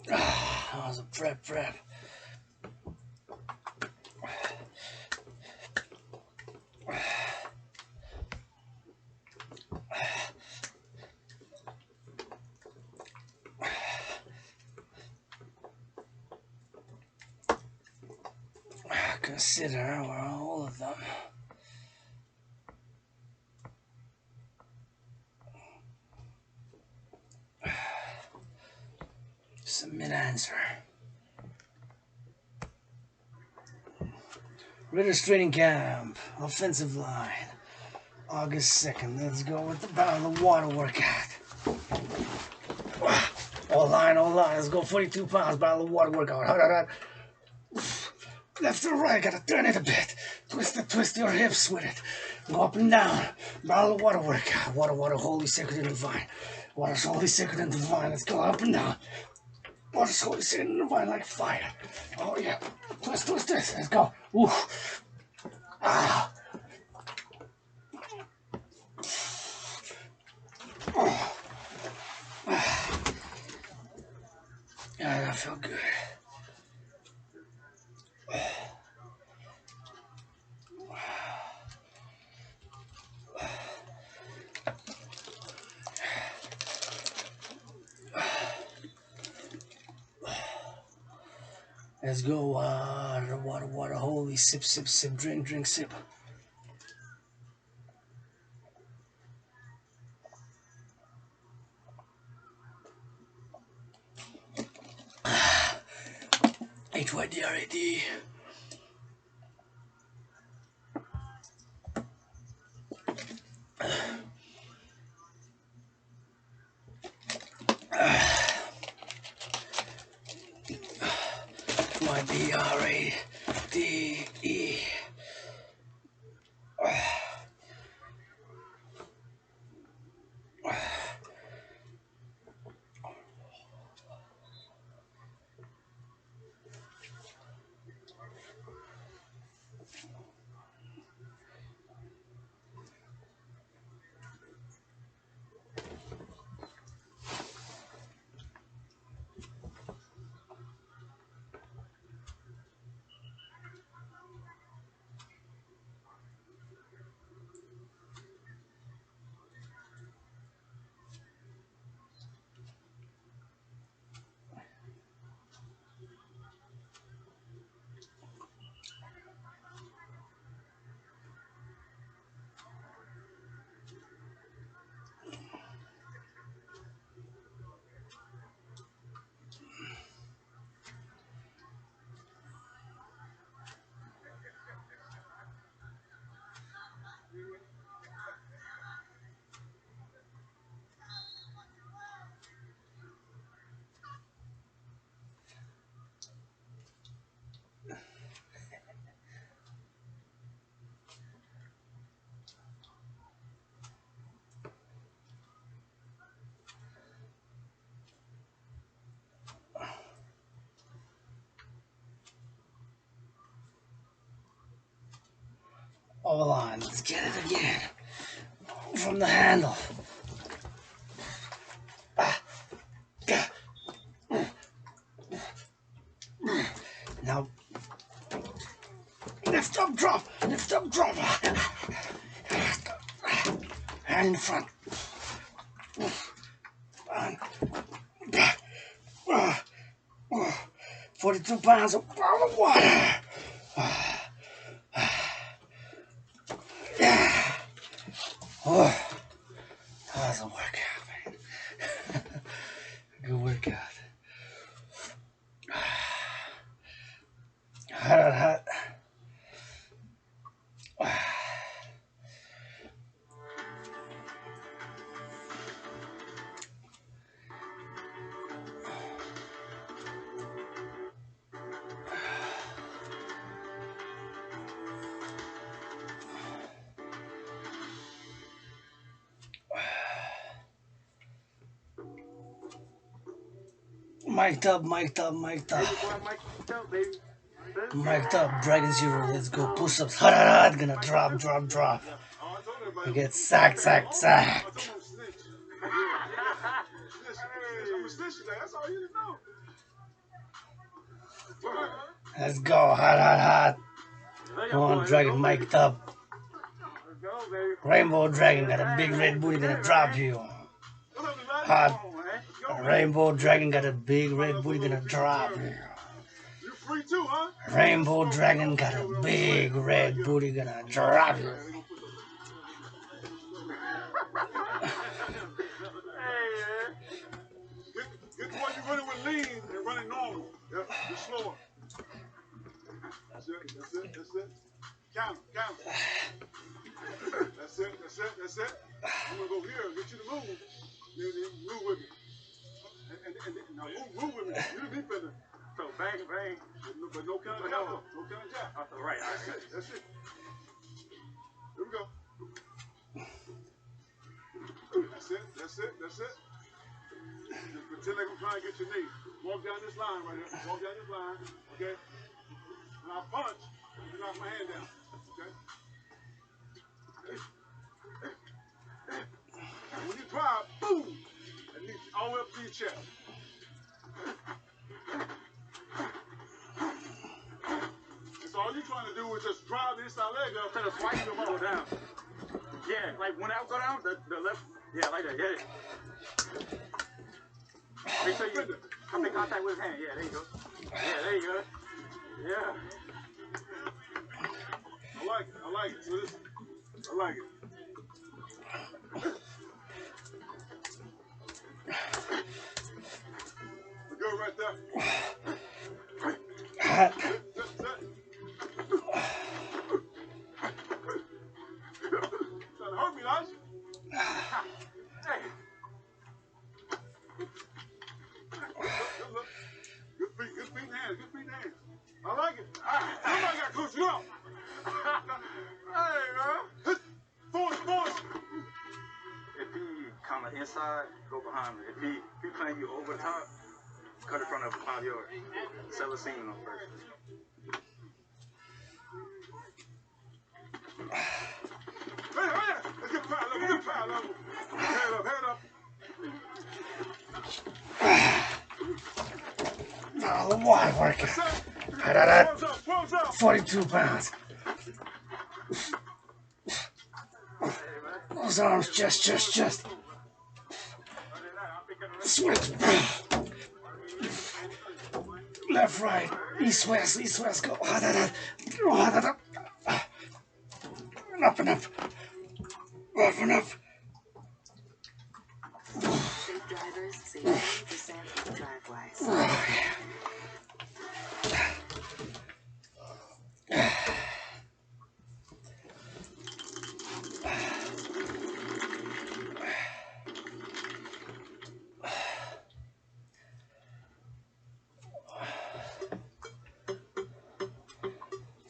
That was a prep. Consider all of them. Submit answer. Raiders training camp, offensive line, August 2nd. Let's go with the barrel of water workout. All line. Let's go 42 pounds, barrel of water workout. Hot. Left to right, gotta turn it a bit. Twist your hips with it. Go up and down. Barrel of water workout. Water, holy, sacred, and divine. Water's holy, sacred, and divine. Let's go up and down. Water's holy, sacred, and divine like fire. Oh yeah. Twist. Let's go. Ooh. Ah. Yeah, that felt good. Let's go. Water, water, water. Holy sip, sip, sip. Drink, drink, sip. HYDRAD. YDRADE. Hold on, let's get it again. From the handle. Now, lift up, drop, lift up, drop. Hand in front. And 42 pounds of water. Oh, that was a workout, man. Good workout. Hot, hot, hot. Mic'd up, mic'd up, mic'd up. Mic'd up, Dragan 0, let's go. Push-ups, hot, hot, hot. Gonna drop, drop, drop. You get sacked, sacked, sacked. Let's go, hot, hot, hot. Come on, Dragan, mic'd up. Rainbow Dragan got a big red booty, gonna drop you. Hot. Rainbow Dragan got a big red booty, gonna drop you. Rainbow Dragan got a big red booty, gonna drop you. Get the one you're running with lean and running normal. Yep, you're slower. That's it, that's it, that's it. Count, count. That's it, that's it, that's it. I'm gonna go here and get you to move. Then move with me. And now move with me. You be better. So bang, bang. But no counter jack. No counter jack. Right, that's it, that's it. Here we go. That's it, that's it, that's it. Just pretend like I'm trying to get your knee. Walk down this line right here. Walk down this line, okay? And I punch, and knock my hand down, okay? to your chest. So all you're trying to do is just drive the inside leg up and swipe the ball down. Yeah, like when I go down, the left, yeah, like that, yeah. Make sure you come in contact with his hand. Yeah, there you go. Yeah, there you go. Yeah. I like it. I like it. So this, I like it. We're good right there. Set. Trying to hurt me, Lodge. Hey. Good look. Good feet and hands. Good feet and hands. I like it. Somebody got to coach you up. Hey, man. Force. If he kind of inside, go behind me. If he playing you over top, cut it from the 5 yard. Sell a seam on first. Hey, let's get power level. Head up. Oh, why working? 42 pounds. Those arms, chest. Switch. Left, right, east, west, go. Up and up. Safe drivers save 90% of driveways.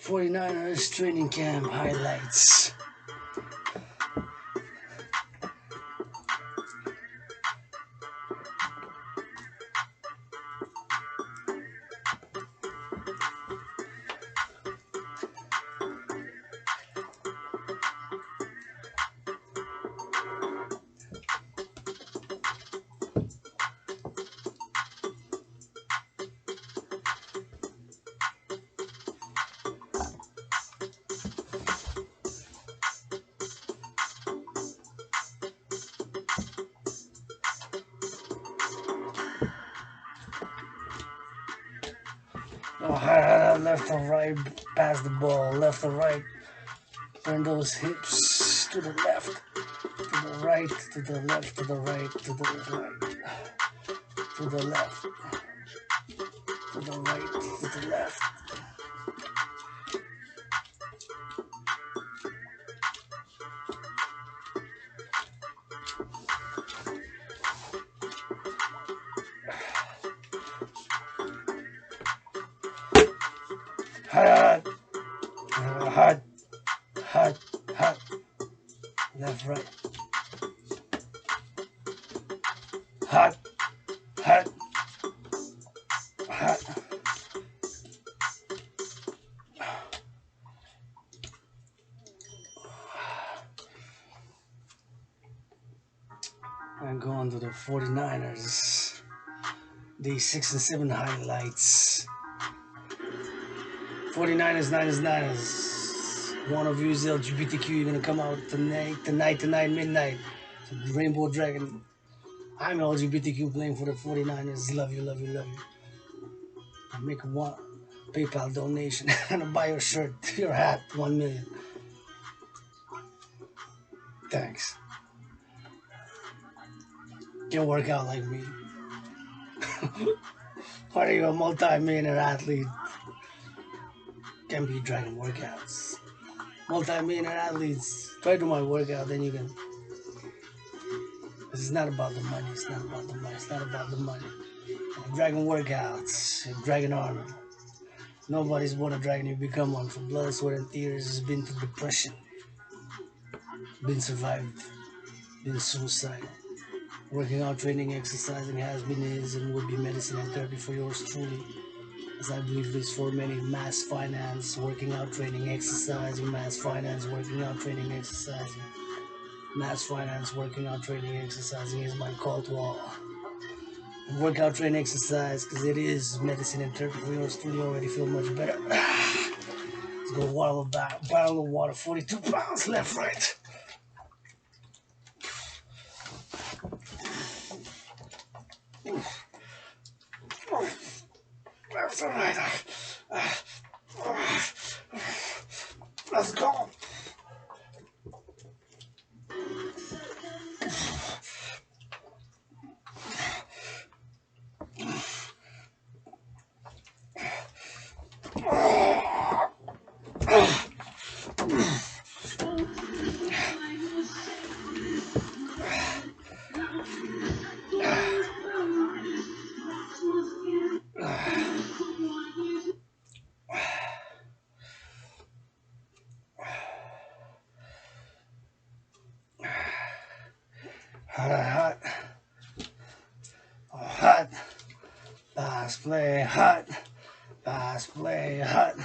49ers training camp highlights. Left or right, pass the ball, left or right, turn those hips to the left, to the right, to the left, to the right, to the right, to the left, to the right, to the left. Hot, left, right, hot, I'm going to the 49ers, the 6 and 7 highlights. 49ers, Niners. One of you is LGBTQ. You're gonna come out tonight, midnight. So Rainbow Dragon. I'm LGBTQ playing for the 49ers. Love you. I make one PayPal donation and I'll buy your shirt, your hat, 1 million. Thanks. Can't work out like me. Why are you a multi-millionaire athlete? Can be Dragon workouts. Multi-millionaire athletes, try to do my workout, then you can. It's not about the money. It's not about the money. Dragon workouts, Dragon army. Nobody's born a dragon. You become one. For blood, sweat, and tears. Has been through depression, been survived, been suicide. Working out, training, exercising has been, is, and will be medicine and therapy for yours truly. As I believe this for many, mass finance, working out, training, exercising, mass finance, working out, training, exercising, mass finance, working out, training, exercising is my call to all. workout training exercise because it is medicine and therapy. We are studio already feel much better. Let's go bottle of water, 42 pounds, left, right. Left and right. Let's go. Hot. Hot. Pass play, hot. Pass play, hot.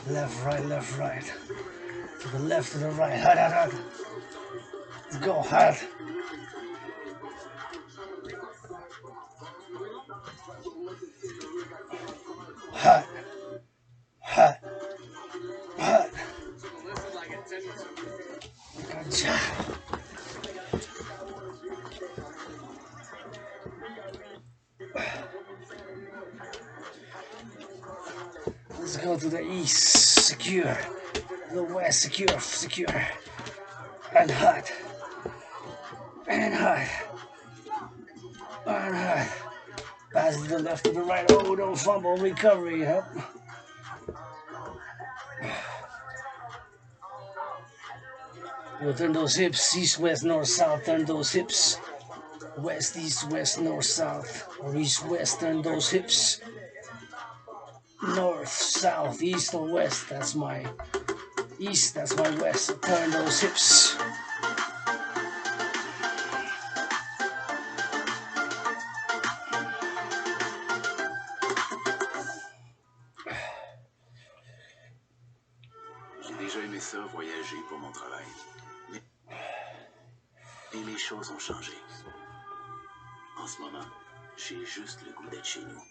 Left, right. To the left, to the right. Hot. Let's go, hot. Hot. Good job. Let's go to the east, secure. The west, secure. And hot. Pass to the left, to the right. Oh, don't fumble. Recovery. Huh? We'll turn those hips east, west, north, south. Turn those hips west, east, west, north, south. Or east, west. Turn those hips north, south, east, or west. That's my east. That's my west. So turn those hips. J'ai aimé ça, voyager pour mon travail. Mais les choses ont changé. En ce moment, j'ai juste le goût d'être chez nous.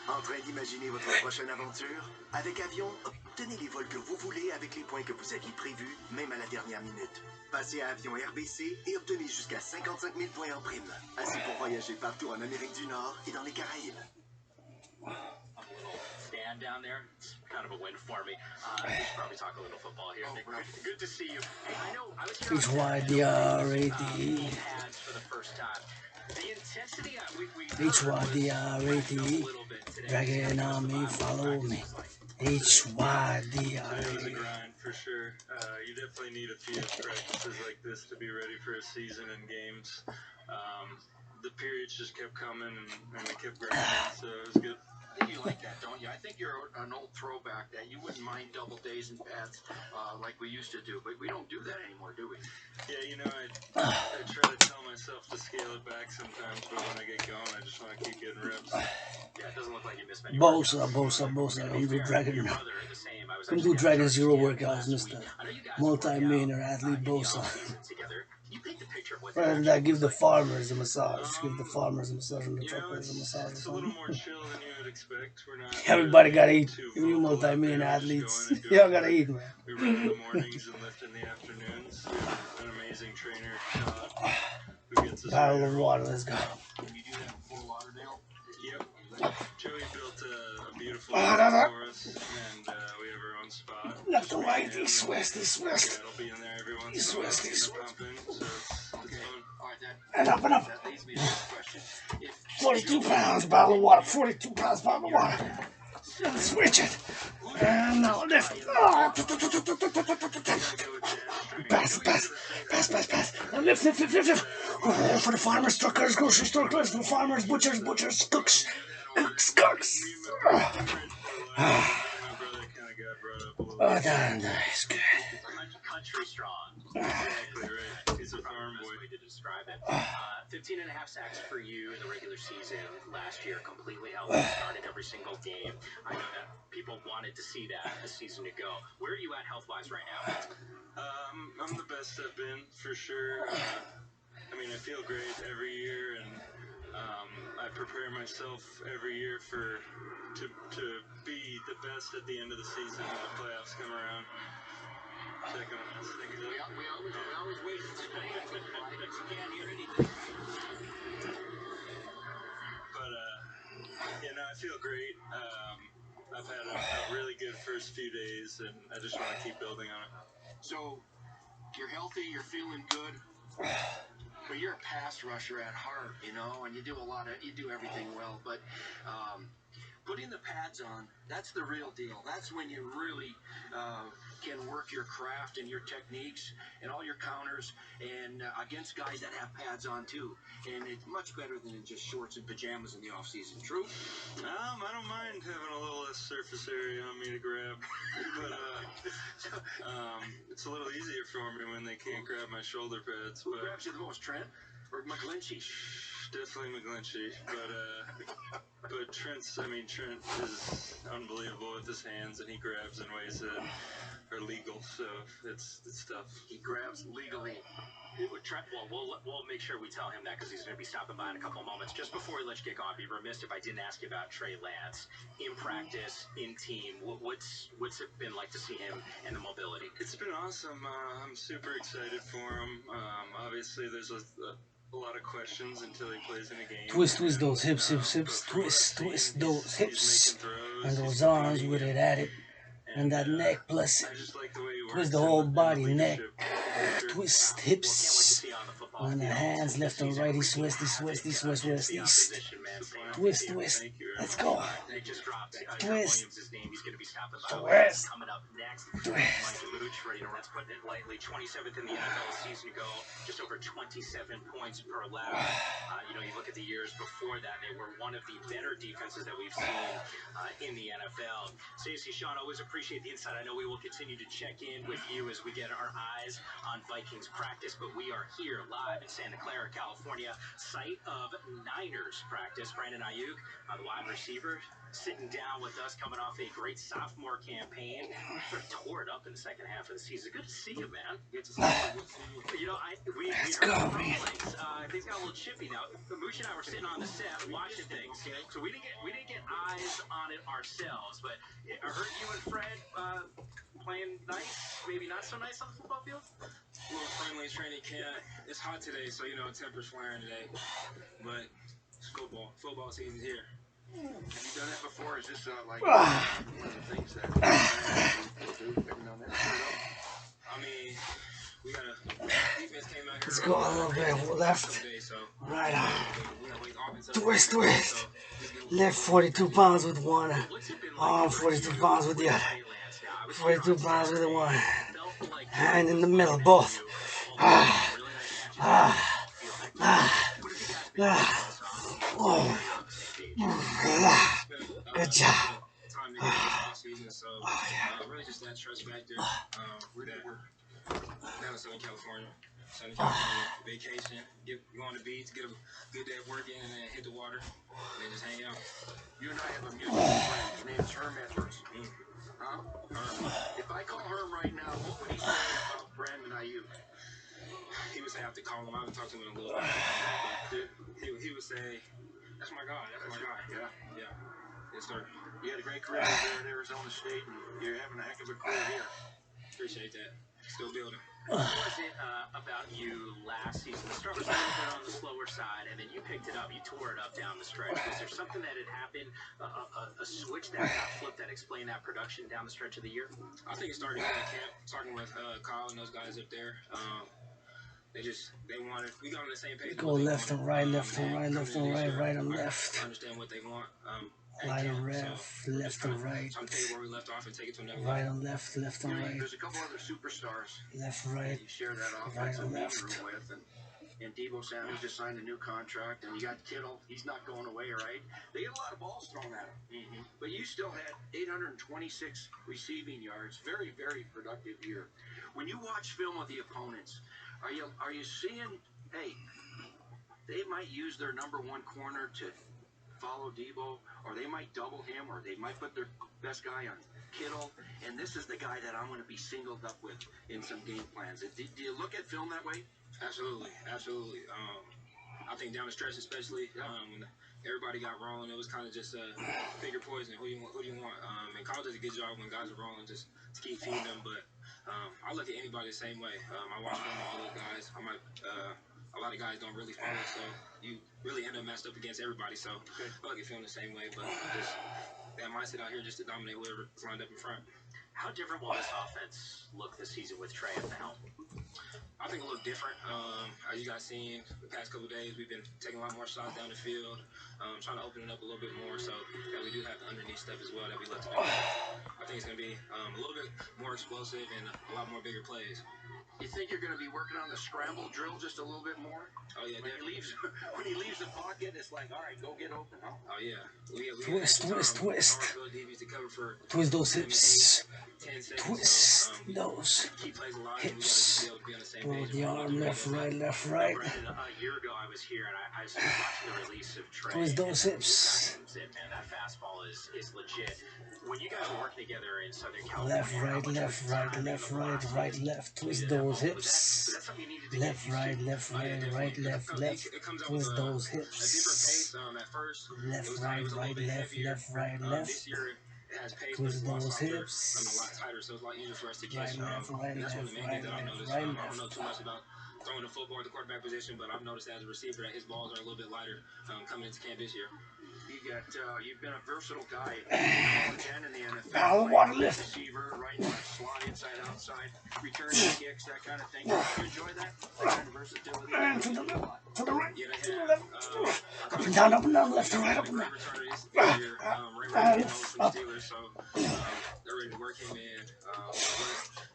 En train d'imaginer votre prochaine aventure? Avec Avion, obtenez les vols que vous voulez avec les points que vous aviez prévus, même à la dernière minute. Passez à Avion RBC et obtenez jusqu'à 55 000 points en prime. Assez pour voyager partout en Amérique du Nord et dans les Caraïbes. Stand down there. It's kind of a win for me. We should probably talk a little football here. Good to see you. Hey, I know I was here HYDRAD. for the first time. The intensity HYDRAD. Dragan Army, follow me. HYDRAD. Grind for sure. You definitely need a few practices like this to be ready for a season and games. The periods just kept coming and we kept grinding, so it was good. I think you like that, don't you? I think you're an old throwback that you wouldn't mind double days and pads like we used to do, but we don't do that anymore, do we? Yeah, you know, I try to tell myself to scale it back sometimes, but when I get going, I just want to keep getting reps. Yeah, it doesn't look like you missed many Bosa. Don't do Dragon. Don't do Dragon Zero workouts, Mr. Multi-millionaire athlete Bosa. Rather than that, give the farmers a massage. Give the farmers a massage and the truckers a massage. It's a little more chill than you would expect. We're not Everybody gotta eat. You multi-millionaire athletes. Y'all gotta eat, man. We run in the mornings and lift in the afternoons. We have an amazing trainer who gets us Bottle of water, let's go. Can you do that before Lauderdale? Yep. Joey built a beautiful house for us, and we have our own spot. Left to right, east, west. Yeah, it'll be in there every once in a while. East, west. So it's fun. And up. That leads me to this question. 42 pounds, bottle of water. 42 pounds, bottle of water. Let's switch it. And now lift. Pass. And lift. Oh, for the farmers, truckers, grocery store clerks, for the farmers, butchers, cooks. Oh, damn, nice, good. Country strong. Exactly right. He's a farm boy. Way to describe it. 15 and a half sacks for you in the regular season last year. Completely how we started every every single game. I know that people wanted to see that a season ago. Where are you at health-wise right now? I'm the best I've been, for sure. I mean, I feel great every year, and I prepare myself every year to be the best at the end of the season when the playoffs come around. Second on this thing. We always wait for the playoffs, right? You can't hear anything. But yeah, no, I feel great. I've had a really good first few days, and I just want to keep building on it. So you're healthy, you're feeling good, but you're a pass rusher at heart, you know, and you do everything well. But putting the pads on, that's the real deal. That's when you really can work your craft and your techniques and all your counters and against guys that have pads on too. And it's much better than in just shorts and pajamas in the off season. True? I don't mind having a little less surface area on me to grab, but it's a little easier for me when they can't grab my shoulder pads. Who grabs you the most, Trent or McGlinchey? Definitely McGlinchey, but Trent is unbelievable with his hands, and he grabs in ways that are legal, so it's tough. He grabs legally. Well, we'll make sure we tell him that because he's going to be stopping by in a couple of moments. Just before we let you get on, I'd be remiss if I didn't ask you about Trey Lance in practice, in team. What's it been like to see him and the mobility? It's been awesome. I'm super excited for him. Obviously, there's a lot of questions until he plays in a game. Twist those hips, twist those hips and those arms with it at it. And that neck, bless it. Twist the whole body, neck, twist hips, and the hands left and right, east, west, east. Twist. Let's go. Twist. Twist. Coming up next, Mike Luch, ready to let's put it lightly, 27th in the NFL a season ago, just over 27 points per lap. You look at the years before that, they were one of the better defenses that we've seen in the NFL. Stacey, Sean, always appreciate the insight. I know we will continue to check in with you as we get our eyes on Vikings practice, but we are here live in Santa Clara, California, site of Niners practice. Brandon Ayuk, the wide receiver, sitting down with us, coming off a great sophomore campaign. Sort of tore it up in the second half of the season. Good to see you, man. Good to see you. We heard the rumblings. Things got a little chippy now. Mooch and I were sitting on the set watching things, so we didn't get eyes on it ourselves. But I heard you and Fred playing nice, maybe not so nice on the football field. A little friendly training camp. It's hot today, so temperature's flaring today. But it's football. Football season's here. Have you done that before? Is this like one of the things that you do every now and then? I mean, we got a defense came out here. Let's go a little bit left, right on. Twist. Lift 42 pounds with one arm, 42 pounds with the other. 42 pounds with the one. Hand in the middle, both. Good job. Really just that stress factor. We're down in Southern California. Vacation, go on the beach, get a good day of work in, and then hit the water, and then just hang out. You and I have a mutual friend. His name's Herm Edwards. Huh? Herm. If I call Herm right now, what would he say about Brandon Ayuk? He would say I have to call him. I haven't talked to him in a little while. He would say, that's my guy. That's my guy. Yeah. Yes, sir. You had a great career there at Arizona State, and you're having a heck of a career here. Appreciate that. Still building. What was it about you last season? The start was a little bit on the slower side, and then you picked it up. You tore it up down the stretch. Was there something that had happened, a switch that got flipped that explained that production down the stretch of the year? I think it started in camp, talking with Kyle and those guys up there. They wanted, we got on the same page. Go left and right, right and left. Understand what they want. Right and left and right. So I'm tell you where we left off and take it to another right and left and right. There's a couple other superstars. Left, right. You share that offensive left with, and Deebo Samuel just signed a new contract, and you got Kittle. He's not going away, right? They get a lot of balls thrown at him, but you still had 826 receiving yards. Very, very productive year. When you watch film of the opponents, are you seeing? Hey, they might use their number one corner to follow Debo, or they might double him, or they might put their best guy on Kittle, and this is the guy that I'm going to be singled up with in some game plans. Do you look at film that way? Absolutely, absolutely. I think down the stretch, especially when everybody got rolling, it was kind of just finger poison. Who do you want? And college does a good job when guys are rolling, just to keep feeding them. But I look at anybody the same way. I watch film all those guys. A lot of guys don't really follow, so you really end up matched up against everybody. So I look at film the same way, but just that mindset out here just to dominate whoever's lined up in front. How different will this offense look this season with Trey at the helm? I think a little different. As you guys seen the past couple of days, we've been taking a lot more shots down the field, trying to open it up a little bit more so that we do have the underneath stuff as well that we love to do. I think it's going to be a little bit more explosive and a lot more bigger plays. You think you're going to be working on the scramble drill just a little bit more? Oh, yeah, when he leaves the pocket, it's like, all right, go get open, huh? Oh, yeah. Twist. DBs to cover for Twist those hips. 10 seconds. Twist those hips. Throw the arm left, right. Brandon, a year ago I was here and I was watching the release of Trey. Twist those hips. Man, that fastball is legit. When you guys were working together in Southern California, Left, right, left. Twist those hips. Left, right, left. Twist those hips. At first, Left, right, left. It has pace, Twist but those a hips. lot tighter, so it's a lot easier for us to catch. Right, and that's one of the main things that I've noticed. right, I don't know too much about throwing the football at the quarterback position, but I've noticed as a receiver that his balls are a little bit lighter coming into camp this year. You've been a versatile guy in the NFL. Power water lift. Receiver, right, slot, inside, outside, return kicks, that kind of thing. Do you enjoy that? That kind of versatility? And to the right, Yeah, to the left. Up and down, left to right, up and down. Steelers, so they're ready to work him in.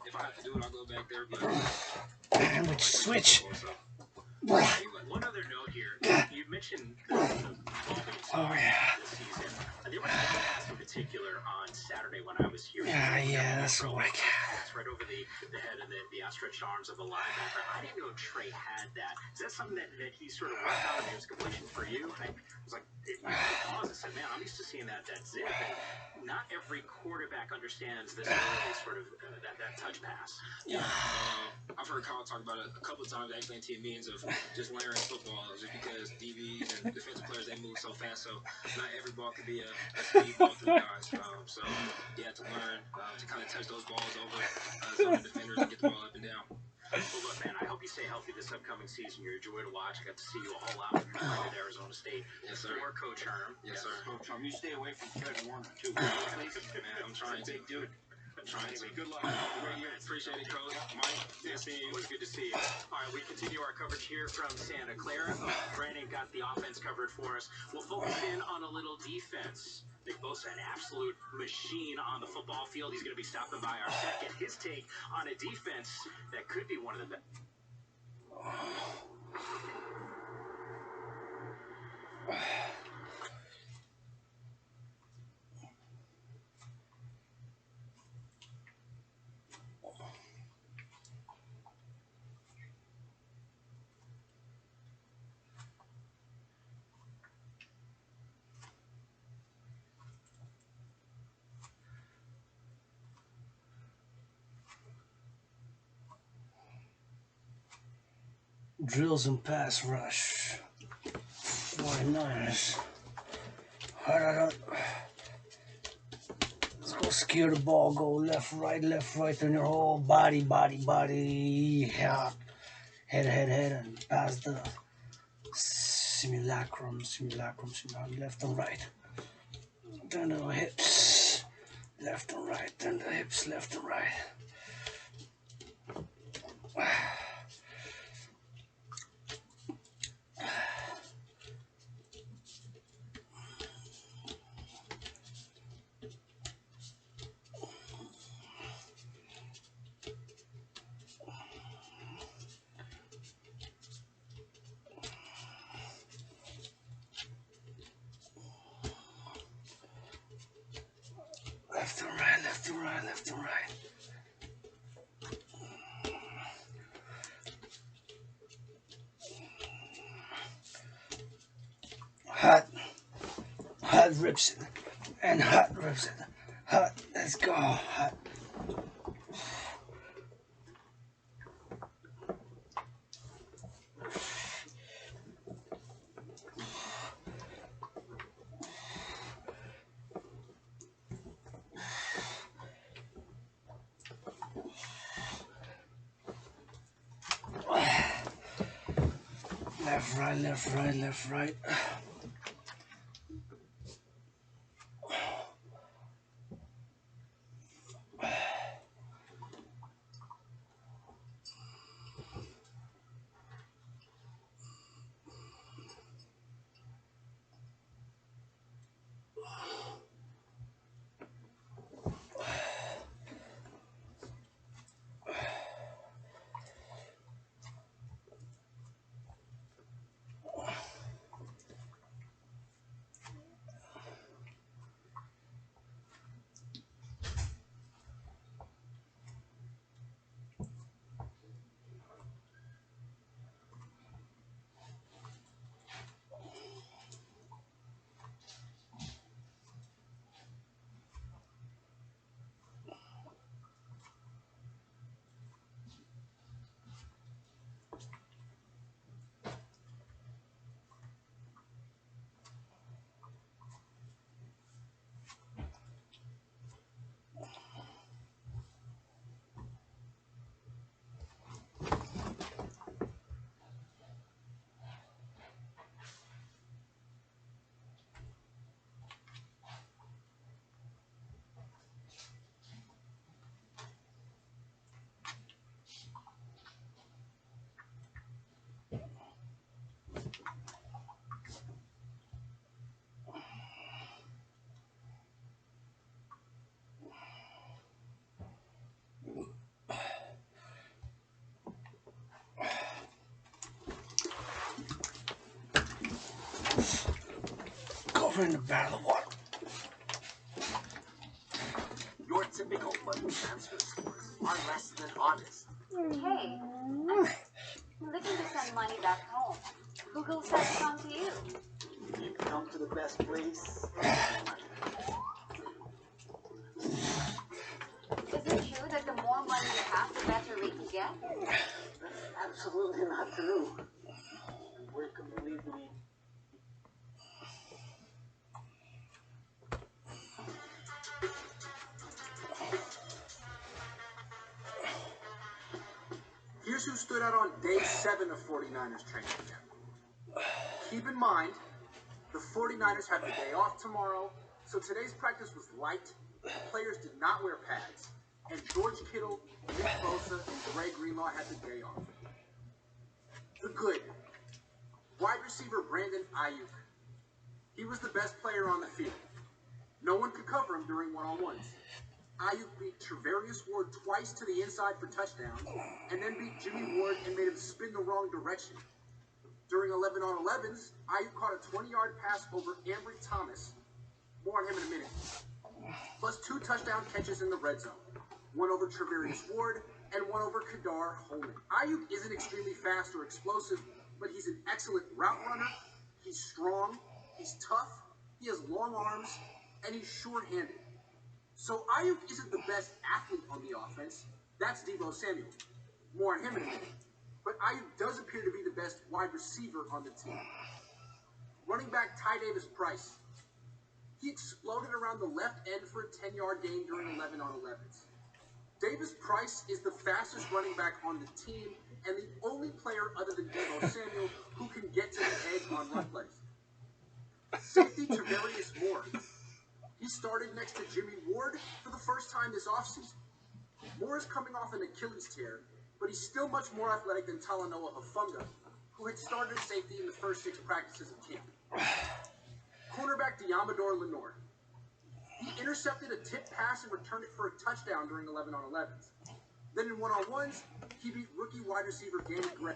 If I have to do it, I'll go back there. But And we switch. one other note here. You mentioned the this season. There was one pass in particular on Saturday when I was here. Yeah, that's a whack. Right over the head and the outstretched arms of the linebacker. I didn't know Trey had that. Is that something that he sort of worked out in his completion for you? I was like, I paused and said, man, I'm used to seeing that zip. And not every quarterback understands this early sort of that touch pass. Yeah, I've heard Kyle talk about it a couple of times actually in team meetings of just layering football, just because DBs and defensive players, they move so fast, so not every ball can be a speed ball through guys. So you have to learn to kind of touch those balls over some of the defenders and get the ball up and down. Well, look, man, I hope you stay healthy this upcoming season. You're a joy to watch. I got to see you all out at Arizona State. Yes, sir. For Coach Herm. Yes, sir. Coach Herm, you stay away from Kevin Warner, too. Man, I'm trying to. Big dude. Anyway, good luck. Appreciate it, Coach. Mike, good seeing you. Always good to see you. All right, we continue our coverage here from Santa Clara. Brandon got the offense covered for us. We'll focus in on a little defense. Nick Bosa, an absolute machine on the football field. He's going to be stopping by our set. Get his take on a defense that could be one of the best. Drills and pass rush. 49ers. Let's go secure the ball. Go left, right, turn your whole body. Yeah. Head, and pass the simulacrum. Left and right. Turn the hips. Left and right. Turn the hips left and right. Left and right. Hot. hot rips it. And hot rips it. Hot. Let's go. Hot. Left, right, left, right, left, right. Covering the barrel of water. Your typical money transfer scores are less than honest. Hey, I'm looking to send money back home. Who goes that come to you? You've come to the best place. Is it true that the more money you have, the better rate you get? That's absolutely not true. Where can you lead me? Here's who stood out on day 7 of 49ers training camp. Keep in mind, the 49ers have the day off tomorrow, so today's practice was light. The players did not wear pads. And George Kittle, Nick Bosa, and Greg Greenlaw had the day off. The good. Wide receiver Brandon Ayuk. He was the best player on the field. No one could cover him during one-on-ones. Ayuk beat Trevarius Ward twice to the inside for touchdowns, and then beat Jimmy Ward and made him spin the wrong direction. During 11-on-11s, Ayuk caught a 20-yard pass over Ambry Thomas. More on him in a minute. Plus 2 touchdown catches in the red zone. One over Trevarius Ward, and one over Kadar Hollman. Ayuk isn't extremely fast or explosive, but he's an excellent route runner. He's strong, he's tough, he has long arms, and he's sure-handed. So Ayuk isn't the best athlete on the offense. That's Deebo Samuel. More on him in a minute. But Ayuk does appear to be the best wide receiver on the team. Running back Ty Davis Price. He exploded around the left end for a 10-yard gain during 11-on-11s. Davis Price is the fastest running back on the team and the only player other than Deebo Samuel who can get to the edge on run plays. Safety Trevarius Moore. He started next to Jimmy Ward for the first time this offseason. Moore is coming off an Achilles tear, but he's still much more athletic than Talanoa Hufanga, who had started safety in the first 6 practices of camp. Cornerback Diamador Lenore. He intercepted a tip pass and returned it for a touchdown during 11-on-11s. Then in one-on-ones, he beat rookie wide receiver Danny Gray.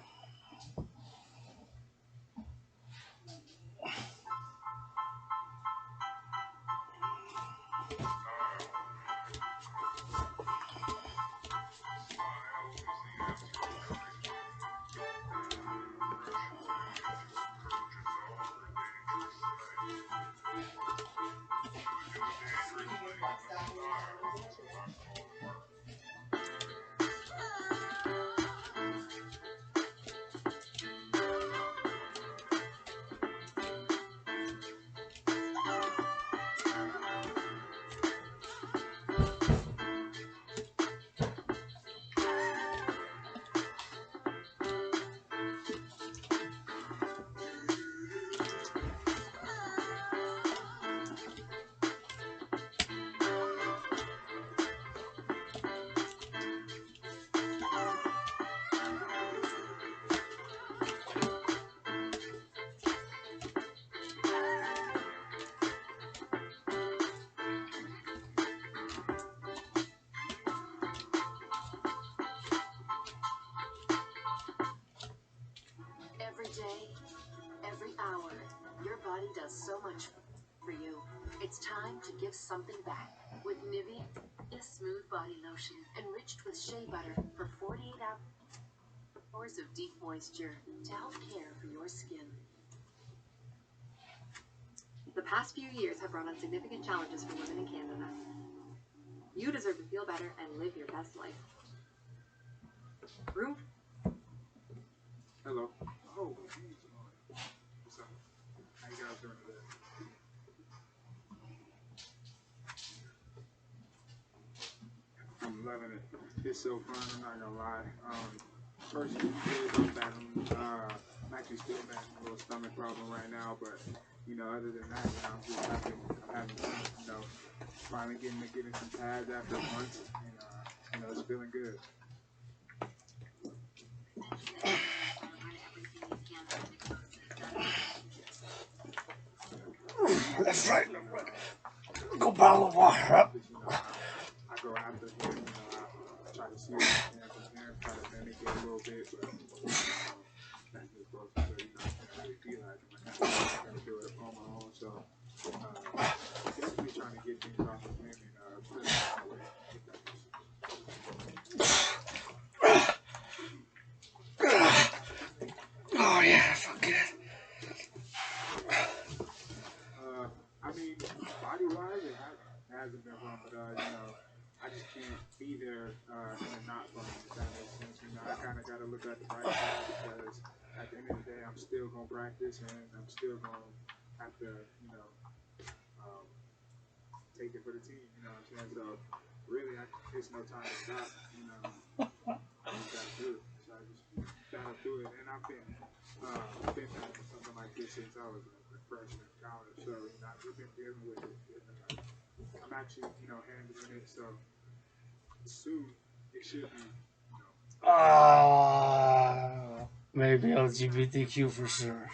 Every day, every hour, your body does so much for you. It's time to give something back with Nivea smooth body lotion enriched with shea butter for 48 hours of deep moisture to help care for your skin. The past few years have brought on significant challenges for women in Canada. You deserve to feel better and live your best life. Room. Hello. Oh, what's up? How you guys doing today? I'm loving it. It's so fun, I'm not gonna lie. First few days I'm battling, I'm actually still battling a little stomach problem right now, but you know, other than that, you know, I'm just happy, you know, finally getting some pads after months, and you know, it's feeling good. Left, right. Go bottle of water up. I go after him, you know, I try to see what I can from him, try to mimic it a little bit, but that's just close to, you know, I can't really be like him. I gotta do it on my own, so definitely trying to get things off of him and put it my way. Oh yeah, fuck it. I mean, body-wise, it hasn't been fun, but you know, I just can't be there in a not fun, if that makes sense. You know, I kind of got to look at the bright side because at the end of the day, I'm still going to practice and I'm still going to have to, you know, take it for the team, you know what I'm saying? So, really, it's no time to stop, you know. I just got to do it. So I just got to do it. And I've been having something like this since I was a freshman in college. So, you know, we've been dealing with it. And, I'm actually, you know, handling it. So, soon, it should be, you know. Maybe LGBTQ for sure.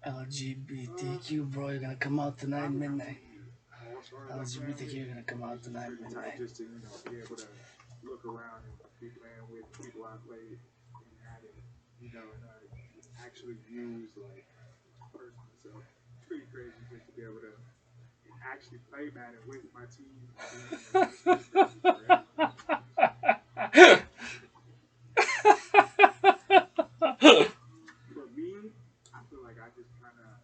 LGBTQ, bro, you're gonna come out tonight midnight. LGBTQ, you're gonna come out tonight midnight. Just to, you know, be able to look around and be playing with people I played and had it, you know, and actually use, like, personally. So, it's pretty crazy just to be able to actually play Madden with my team. For me, I feel like I just kind of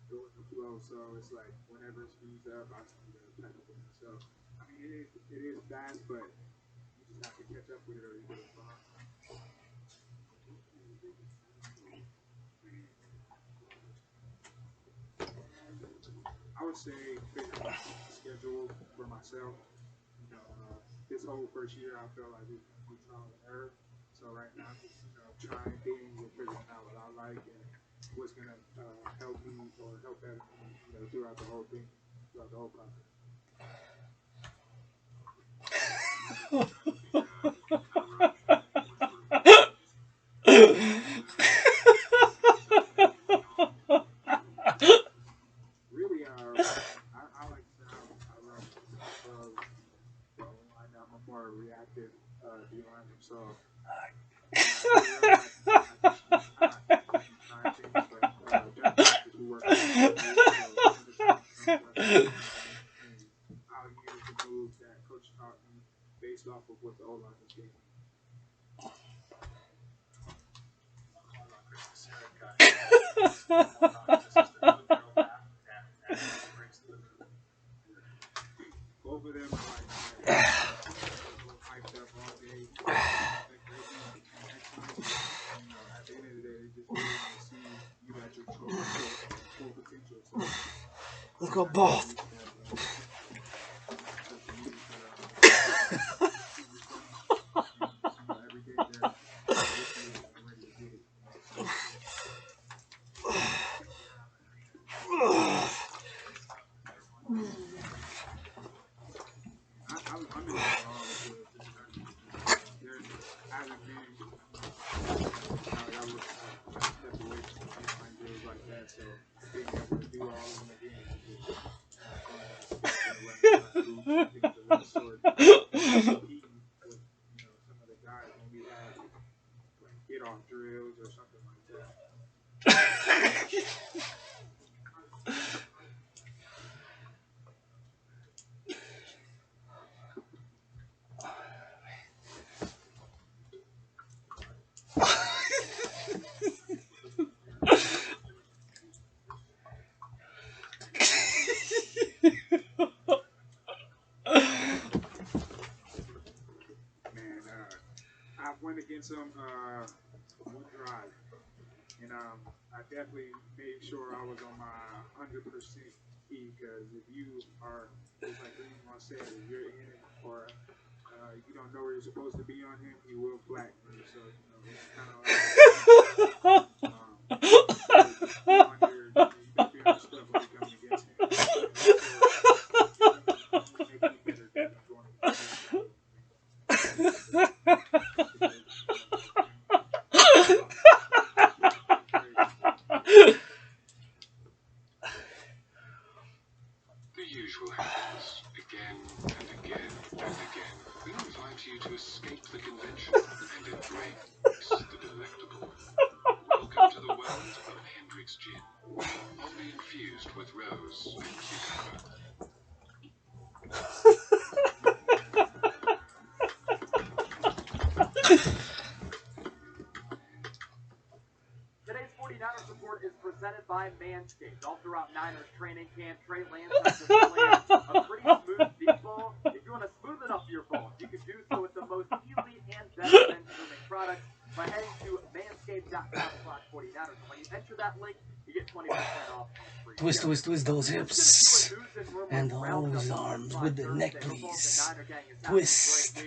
go with the flow. So it's like whenever it speeds up, I speed up type of thing. So I mean, it is fast, but you just have to catch up with it or you're going to behind. I would say figure out a schedule for myself. You know, this whole first year, I felt like we trial and error. So right now, I'm just, you know, trying things and figuring out what I like and what's gonna help me or help better me, you know, throughout the whole thing, throughout the whole process. Really, I like to I love I'm a more reactive D-lineman, so I'll use the moves that coach taught me based off of what the O-line is doing. them to like hyped up all day. You know, at the end of the day, they just really want to see you at your full potential. So, let's go both. Get off drills or something like that. Man, I went against them one drive, and I definitely made sure I was on my 100% key, because if you are, just like Greenlaw said, if you're in it or you don't know where you're supposed to be on him, he will flatten you. So, you know, it's kind of like on your, you better be on your stuff when you're coming against him. Make you better than going against him. The usual happens again and again and again. We invite you to escape the convention and embrace the delectable. Welcome to the world of Hendrick's Gin, only infused with rose and cucumber. Today's 49ers report is presented by Manscaped. All throughout Niners training camp, Trey Lance has displayed a pretty smooth deep ball. If you want to smoothen up your balls, you can do so with the most elite and best men's grooming products by heading to manscaped.com/49ers. And when you enter that link, you get 20% off. Twist, twist, twist those hips and those arms with the neck, please. Twist.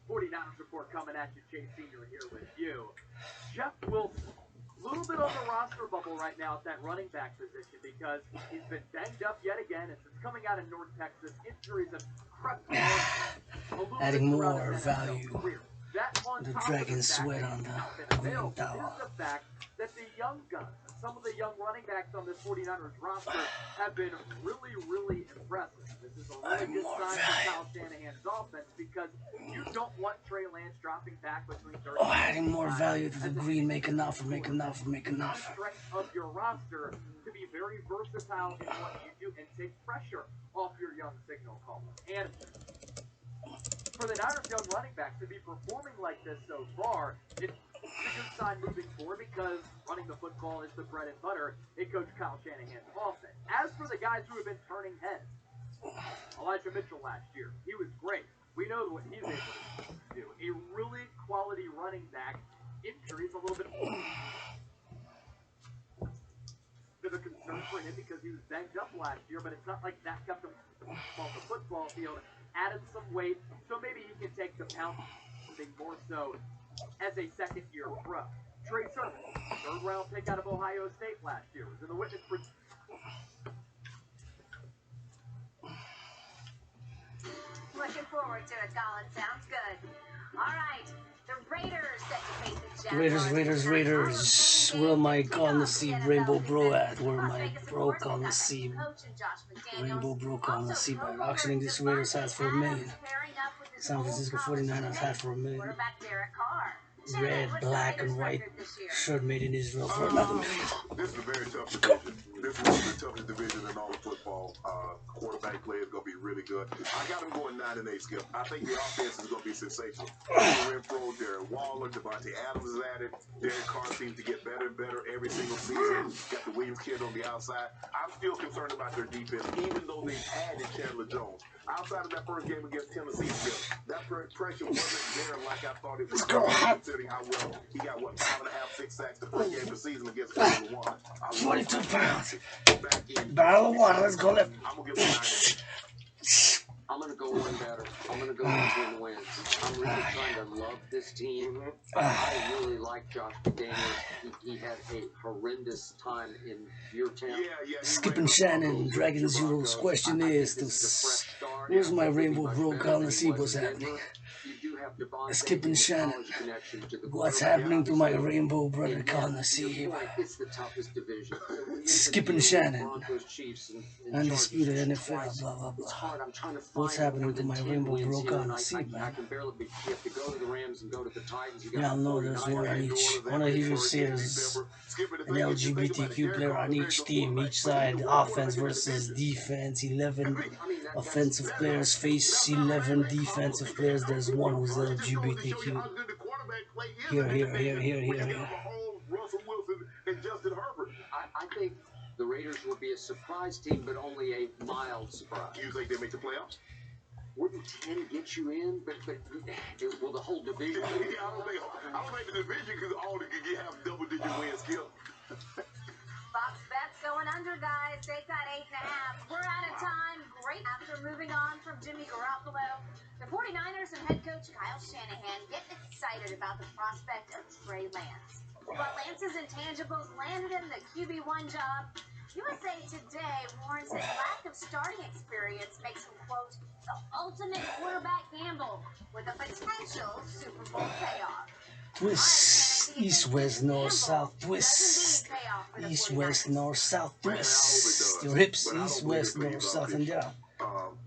49ers report coming at you. Chase Sr. here with you. Jeff Wilson, a little bit on the roster bubble right now at that running back position because he's been banged up yet again, and since coming out of North Texas, injuries have crept on. Adding more value to the Dragon sweat on the green tower. Is the fact that the young guns, some of the young running backs on this 49ers roster have been really, really impressive. This is a really good sign for Kyle Shanahan's offense because you don't want Trey Lance dropping back between 30 Oh, adding more value to the green, make an offer, make an offer, make an offer. The strength of your roster to be very versatile in what you do and take pressure off your young signal callers. And for the Niners young running backs to be performing like this so far, it's a good sign moving forward because running the football is the bread and butter in Coach Kyle Shanahan's offense. As for the guys who have been turning heads, Elijah Mitchell last year, he was great. We know what he's able to do. A really quality running back. Injuries a little bit of a concern for him because he was banged up last year, but it's not like that kept him off the football field. Added some weight, so maybe he can take the pounding more so as a second-year pro. Trey Sermon, third-round pick out of Ohio State last year, was in the witness for. Looking forward to it, Colin. Sounds good. All right, the Raiders set to face the Jaguars. Raiders. Where am I calling to see Rainbow Bro at? Where am I bro calling to see Rainbow Bro calling to see by auctioning this Raiders hat for $1 million. San Francisco 49ers hat for $1 million. Red, black, and white shirt made in Israel for another $1 million. This is a very tough division. This is one of the toughest divisions in all of football. Quarterback play is going to be really good. I got them going 9-8, Skip. I think the offense is going to be sensational. Renfro, Darren Waller, Devontae Adams is at it. Derek Carr seems to get better and better every single season. Got the Williams kid on the outside. I'm still concerned about their defense, even though they've added Chandler Jones. Outside of that first game against Tennessee, that pressure wasn't there like I thought it would be, considering how well he got, 5.5, 6 sacks the first game of the season against Formula One. 42 pounds. Barrel of water. Let's go left. I'm going to give him 9. I'm going to go one better. I'm going to go 10 wins. I'm really trying to love this team. I really like Josh McDaniels. He had a horrendous time in your town. Skipping Shannon, Dragan Zero's question is, where's my Rainbow Bro? Calling to see what's happening. Skipping Shannon, what's happening to my Rainbow brother? Calling to see him. It's the toughest division. Skipping Shannon, undisputed NFL, blah blah blah. What's happening to my Rainbow Bro? Calling to see, man. Y'all know there's one on each. One of you say there's an LGBTQ player on each team, each side, offense versus defense. 11 offensive players face 11 defensive players. There's one who's LGBTQ. Here. I think the Raiders will be a surprise team, but only a mild surprise. You think they make the playoffs? Wouldn't 10 get you in? But will the whole division? I don't think the division because all they can have double-digit wins skill. Fox Bet's going under, guys. They've got 8.5. We're out of time. Great. After moving on from Jimmy Garoppolo, the 49ers and head coach Kyle Shanahan get excited about the prospect of Trey Lance. But Lance's intangibles landed him the QB1 job. USA Today warns his lack of starting experience makes him, quote, the ultimate quarterback gamble with a potential Super Bowl payoff. Twist, east, west, north, south, twist. East, west, north, south, twist. Your hips, east, west, north, south, and down.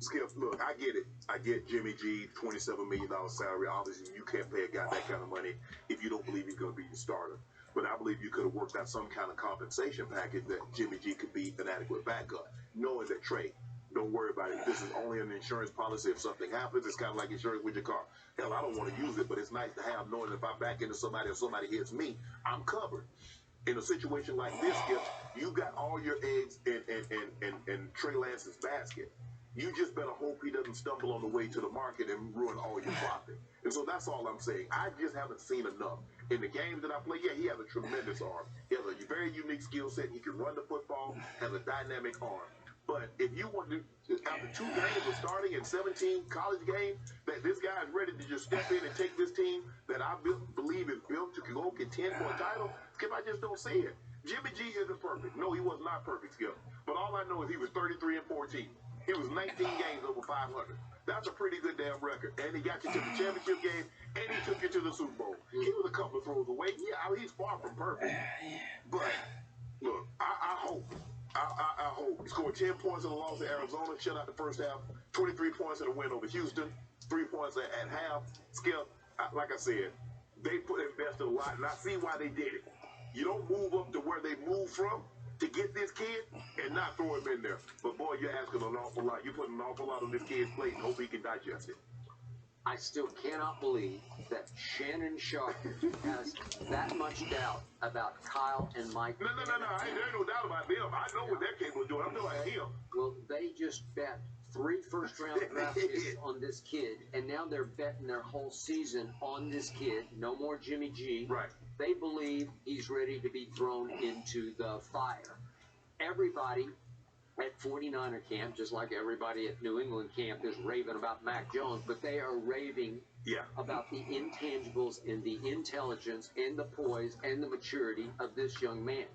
Skip, look, I get it. I get Jimmy G, $27 million salary. Obviously, you can't pay a guy that kind of money if you don't believe he's going to be your starter. But I believe you could have worked out some kind of compensation package that Jimmy G could be an adequate backup, knowing that Trey, don't worry about it. This is only an insurance policy. If something happens, it's kind of like insurance with your car. Hell, I don't want to use it, but it's nice to have, knowing if I back into somebody or somebody hits me, I'm covered. In a situation like this, you got all your eggs in Trey Lance's basket. You just better hope he doesn't stumble on the way to the market and ruin all your profit. And so that's all I'm saying. I just haven't seen enough. In the games that I play, he has a tremendous arm. He has a very unique skill set. He can run the football, has a dynamic arm. But if you want to, after 2 games of starting in 17 college games, that this guy is ready to just step in and take this team that I believe is built to go contend for a title, Skip, I just don't see it. Jimmy G isn't perfect. No, he was not perfect, Skip. But all I know is he was 33-14. He was 19 games over 500. That's a pretty good damn record. And he got you to the championship game, and he took you to the Super Bowl. He was a couple of throws away. Yeah, I mean, he's far from perfect. But, look, I hope. I hope. He scored 10 points in the loss to Arizona, shut out the first half, 23 points in a win over Houston, 3 points at half. Skip, like I said, they invested a lot, and I see why they did it. You don't move up to where they moved from to get this kid and not throw him in there. But, boy, you're asking an awful lot. You're putting an awful lot on this kid's plate and hope he can digest it. I still cannot believe that Shannon Sharp has that much doubt about Kyle and Mike. No. There's no doubt about them. I know what they're capable of doing. I'm doing him. Well, they just bet 3 first-round draft picks on this kid, and now they're betting their whole season on this kid. No more Jimmy G. Right. They believe he's ready to be thrown into the fire. Everybody at 49er camp, just like everybody at New England camp, is raving about Mac Jones, but they are raving about the intangibles and the intelligence and the poise and the maturity of this young man.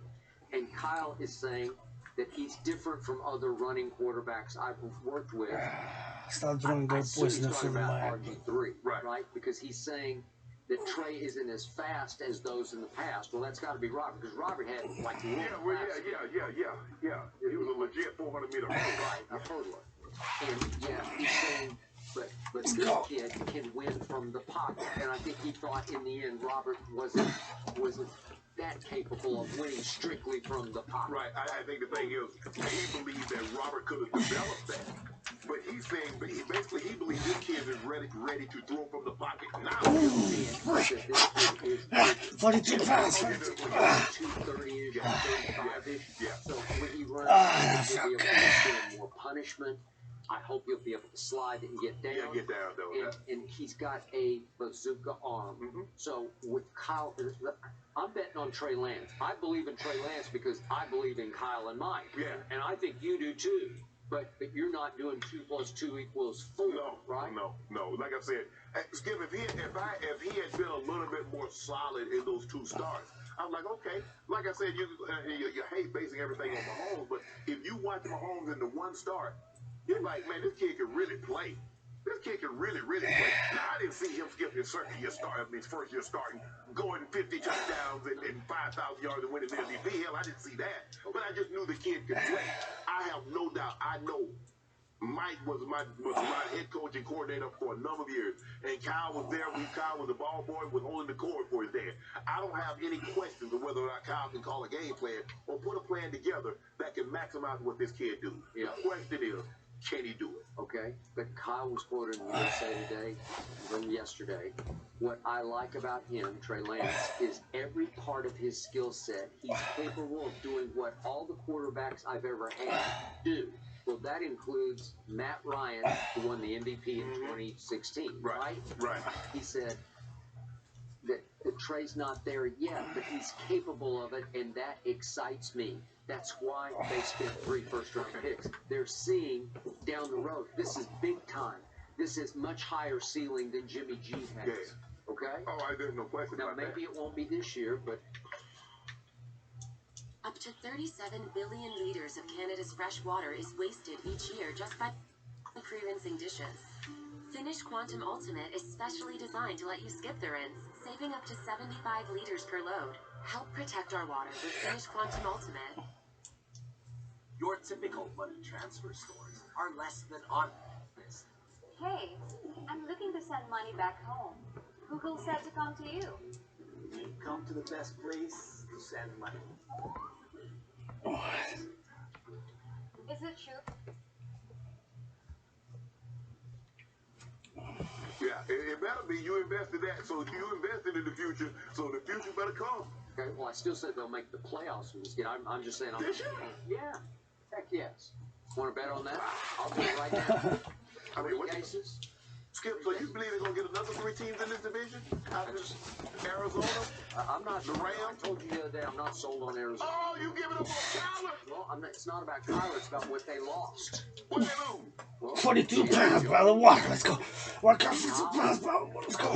And Kyle is saying that he's different from other running quarterbacks I've worked with. Stop throwing I that assume he's poison talking in about my RG3, right? Because he's saying that Trey isn't as fast as those in the past. Well, that's got to be Robert, because Robert had like Yeah. He was a legit 400-meter runner. Right, a hurdler. And he's saying, but this kid can win from the pocket. And I think he thought in the end Robert wasn't that capable of winning strictly from the pocket. Right. I think the thing is, he believed that Robert could have developed that. But he's saying, basically, he believes this kid is ready to throw from the pocket. Now, 42 pounds. 230-ish, 35-ish. So when he runs, he'll be able to get more punishment. I hope he'll be able to slide and get down. Yeah, get down though. And he's got a bazooka arm. So with Kyle, I'm betting on Trey Lance. I believe in Trey Lance because I believe in Kyle and Mike. Yeah. And I think you do too. But you're not doing 2 + 2 = 4, right? No. Like I said, Skip, if he had been a little bit more solid in those 2 starts, I'm like, okay. Like I said, you hate basing everything on Mahomes, but if you watch Mahomes in the 1 start, you're like, man, this kid can really play. This kid can really play. Now, I didn't see him skip his first year starting, going 50 touchdowns and 5,000 yards and winning the MVP. Hell, I didn't see that. But I just knew the kid could play. I have no doubt. I know Mike was my head coach and coordinator for a number of years. And Kyle was there. Kyle was the ball boy, was holding the cord for his dad. I don't have any questions of whether or not Kyle can call a game plan or put a plan together that can maximize what this kid do. The question is, can he do it? Okay, but Kyle was quoted in USA Today from yesterday. What I like about him, Trey Lance, is every part of his skill set, he's capable of doing what all the quarterbacks I've ever had do. Well, that includes Matt Ryan, who won the MVP in 2016, right? Right. He said that Trey's not there yet, but he's capable of it, and that excites me. That's why they spent 3 first-round picks. They're seeing down the road, this is big time. This is much higher ceiling than Jimmy G has. Yeah. Okay? Oh, there's no question now, about that. maybe it won't be this year, but... Up to 37 billion liters of Canada's fresh water is wasted each year just by pre-rinsing dishes. Finish Quantum Ultimate is specially designed to let you skip the rinse, saving up to 75 liters per load. Help protect our water with Finish Quantum Ultimate. Your typical money transfer stores are less than honest. Hey, I'm looking to send money back home. Google said to come to you. You come to the best place to send money. Is it true? Yeah, it better be. You invested that, so you invested in the future, so the future better come. Okay, well, I still said they'll make the playoffs from this game. I'm just saying. Yeah, heck yes. Want to bet on that? I'll do it right now. I mean, what cases? Skip, so you believe they're going to get another 3 teams in this division? Arizona? I'm not. The Rams? I told you the other day I'm not sold on Arizona. Oh, you giving up on Kyler? Well, it's not about Kyler. It's about what they lost. What they lose? Well, 42 pounds, brother. Walk. Let's go. Work out 52 pounds, bro. Let's go.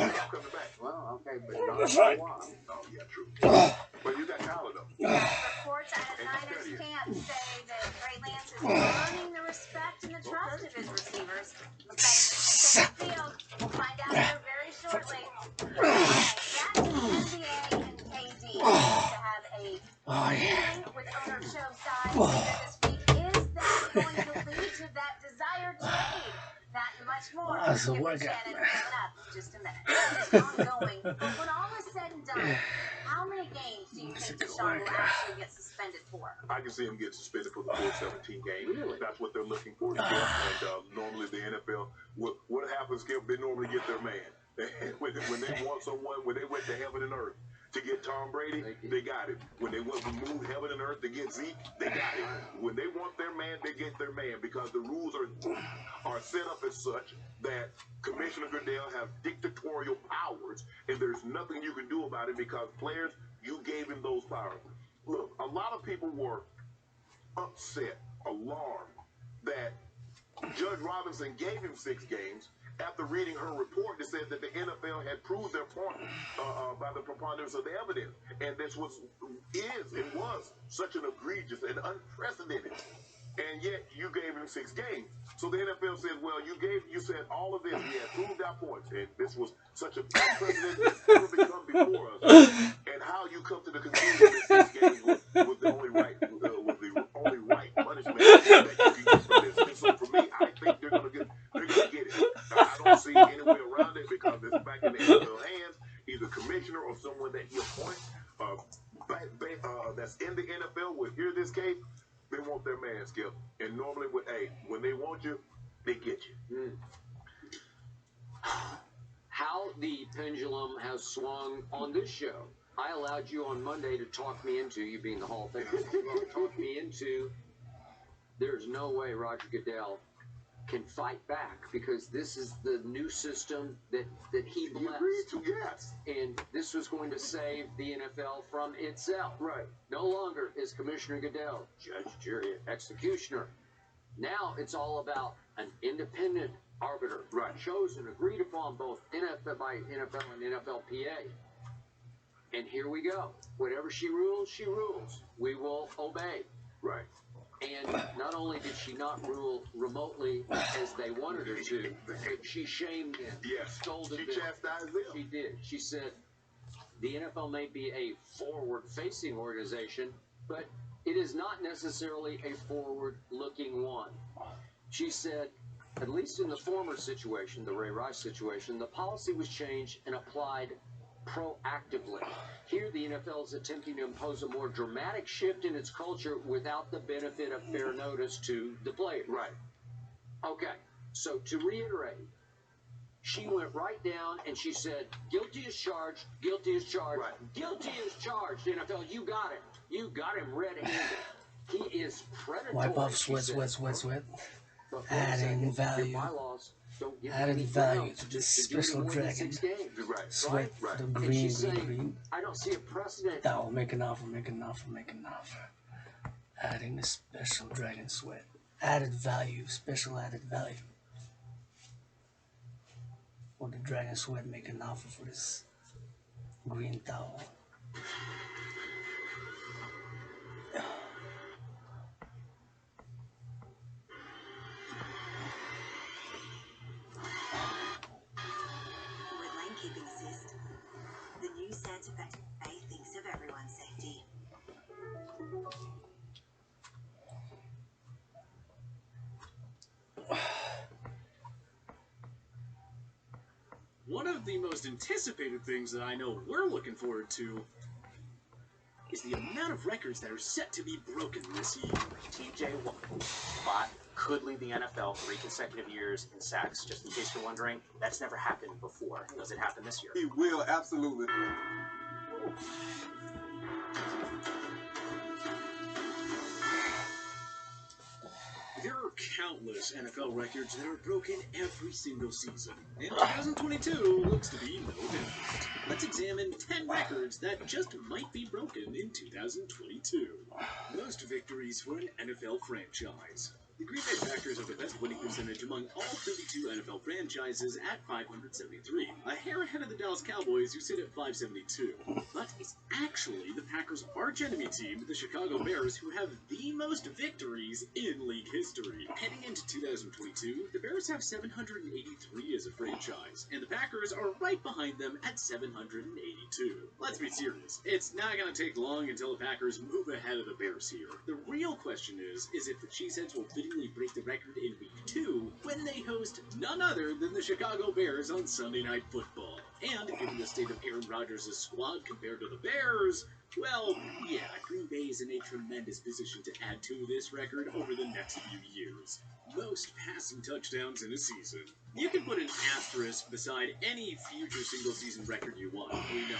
Well, okay, but not That's right. Oh, yeah, true. But you got Kyler, though. Reports out of Niners camp say that Trey Lance is earning the respect and the trust of his receivers. Looks like it's the field. We'll find out here very shortly. Back to the NBA and KD. To have a meeting with owner Joe Tsai later this week. Is that going to lead to that desired trade? That and much more. That's a Skip and workout, Shannon man. coming up in just a minute. It's ongoing. But when all is said and done, how many games do you think Deshaun will actually get suspended for? I can see him get suspended for the full 17 games. Really? That's what they're looking for. And normally the NFL, what happens, Skip, they normally get their man. when they want someone, when they went to heaven and earth to get Tom Brady, they got it. When they went to move heaven and earth to get Zeke, they got it. When they want their man, they get their man because the rules are set up as such that Commissioner Goodell have dictatorial powers, and there's nothing you can do about it because players, you gave him those powers. Look, a lot of people were upset, alarmed that Judge Robinson gave him 6 games after reading her report that said that the NFL had proved their point by the preponderance of the evidence. And this was such an egregious and unprecedented. And yet you gave him 6 games. So the NFL said, well, you said all of this. We had proved our points. And this was such an unprecedented that's never become before us. And how you come to the conclusion that 6 games was the only right punishment that you can get from this. And so for me, I think they're gonna get it. I don't see any way around it because it's back in the NFL hands, either commissioner or someone that he appoints that's in the NFL will hear this case. They want their man, Skip. And normally when they want you, they get you. How the pendulum has swung on this show. I allowed you on Monday to talk me into, you being the Hall of Famer, talk me into, there's no way Roger Goodell can fight back, because this is the new system that he blessed. Yes. And this was going to save the NFL from itself. Right. No longer is Commissioner Goodell judge, jury, executioner. Now it's all about an independent arbiter, right, chosen, agreed upon both by NFL and NFLPA. And here we go. Whatever she rules, she rules. We will obey. Right. And not only did she not rule remotely as they wanted her to, she shamed them. Yes. Scolded She them. chastised them. She did. She said, the NFL may be a forward-facing organization, but it is not necessarily a forward-looking one. She said, at least in the former situation, the Ray Rice situation, the policy was changed and applied proactively. Here, the NFL is attempting to impose a more dramatic shift in its culture without the benefit of fair notice to the players. Right. Okay, so to reiterate, she went right down and she said, guilty is charged, guilty is charged, right, guilty is charged. NFL, you got him. You got him red-handed. He is predatory. Wipe off sweat. Adding value. Added value to this special dragon. Sweat for the green. I don't see a precedent. Now make an offer. Adding a special dragon sweat. Added value. Special added value. For the dragon sweat, make an offer for this green towel. Keeping assist. The new Santa Fe thinks of everyone's safety. One of the most anticipated things that I know we're looking forward to is the amount of records that are set to be broken this year. TJ Watt could lead the NFL 3 consecutive years in sacks. Just in case you're wondering, that's never happened before. Does it happen this year? He will, absolutely. There are countless NFL records that are broken every single season, and 2022 looks to be no different. Let's examine 10 records that just might be broken in 2022. Most victories for an NFL franchise. The Green Bay Packers have the best winning percentage among all 32 NFL franchises at 573, a hair ahead of the Dallas Cowboys, who sit at 572. But it's actually the Packers' arch-enemy team, the Chicago Bears, who have the most victories in league history. Heading into 2022, the Bears have 783 as a franchise, and the Packers are right behind them at 782. Let's be serious. It's not going to take long until the Packers move ahead of the Bears here. The real question is if the Cheeseheads will fittingly break the record in Week 2 when they host none other than the Chicago Bears on Sunday Night Football. And given the state of Aaron Rodgers' squad compared to the Bears, well, yeah, Green Bay is in a tremendous position to add to this record over the next few years. Most passing touchdowns in a season. You can put an asterisk beside any future single-season record you want. We know.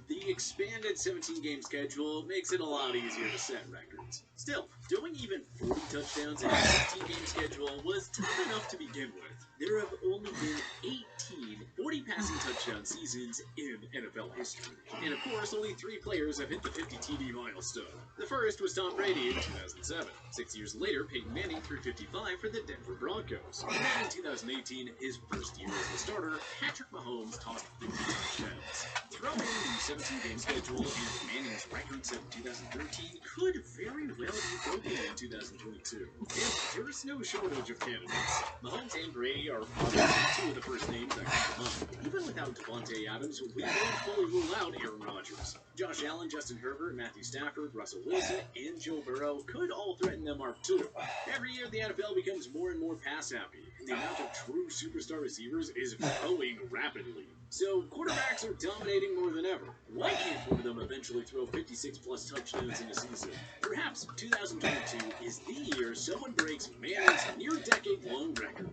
The expanded 17-game schedule makes it a lot easier to set records. Still, doing even 40 touchdowns in a 16-game schedule was tough enough to begin with. There have only been 18 40 passing touchdown seasons in NFL history. And of course, only 3 players have hit the 50 TD milestone. The first was Tom Brady in 2007. 6 years later, Peyton Manning threw 55 for the Denver Broncos. And then in 2018, his first year as a starter, Patrick Mahomes tossed 50 touchdowns. Throw in the 17-game schedule, and Manning's record set in 2013 could very well be broken in 2022. And there's no shortage of candidates. Mahomes and Brady are obviously 2 of the first names that come to mind. Even without Devontae Adams, we won't fully rule out Aaron Rodgers. Josh Allen, Justin Herbert, Matthew Stafford, Russell Wilson, and Joe Burrow could all threaten that mark too. Every year, the NFL becomes more and more pass-happy, and the amount of true superstar receivers is growing rapidly. So, quarterbacks are dominating more than ever. Why can't one of them eventually throw 56-plus touchdowns in a season? Perhaps 2022 is the year someone breaks Manning's near-decade-long record.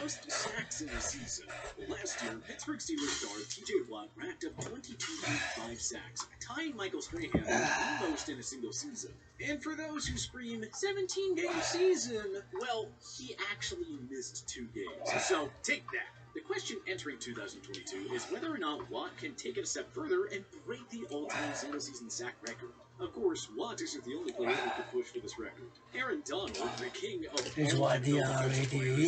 Most sacks in a season. Last year, Pittsburgh Steelers star T.J. Watt racked up 22.5 sacks, tying Michael Strahan for the most in a single season. And for those who scream, 17-game season, well, he actually missed 2 games. So take that. The question entering 2022 is whether or not Watt can take it a step further and break the all-time single-season sack record. Of course, Watt isn't the only player who could push for this record. Aaron Donald, the king of all defensive players,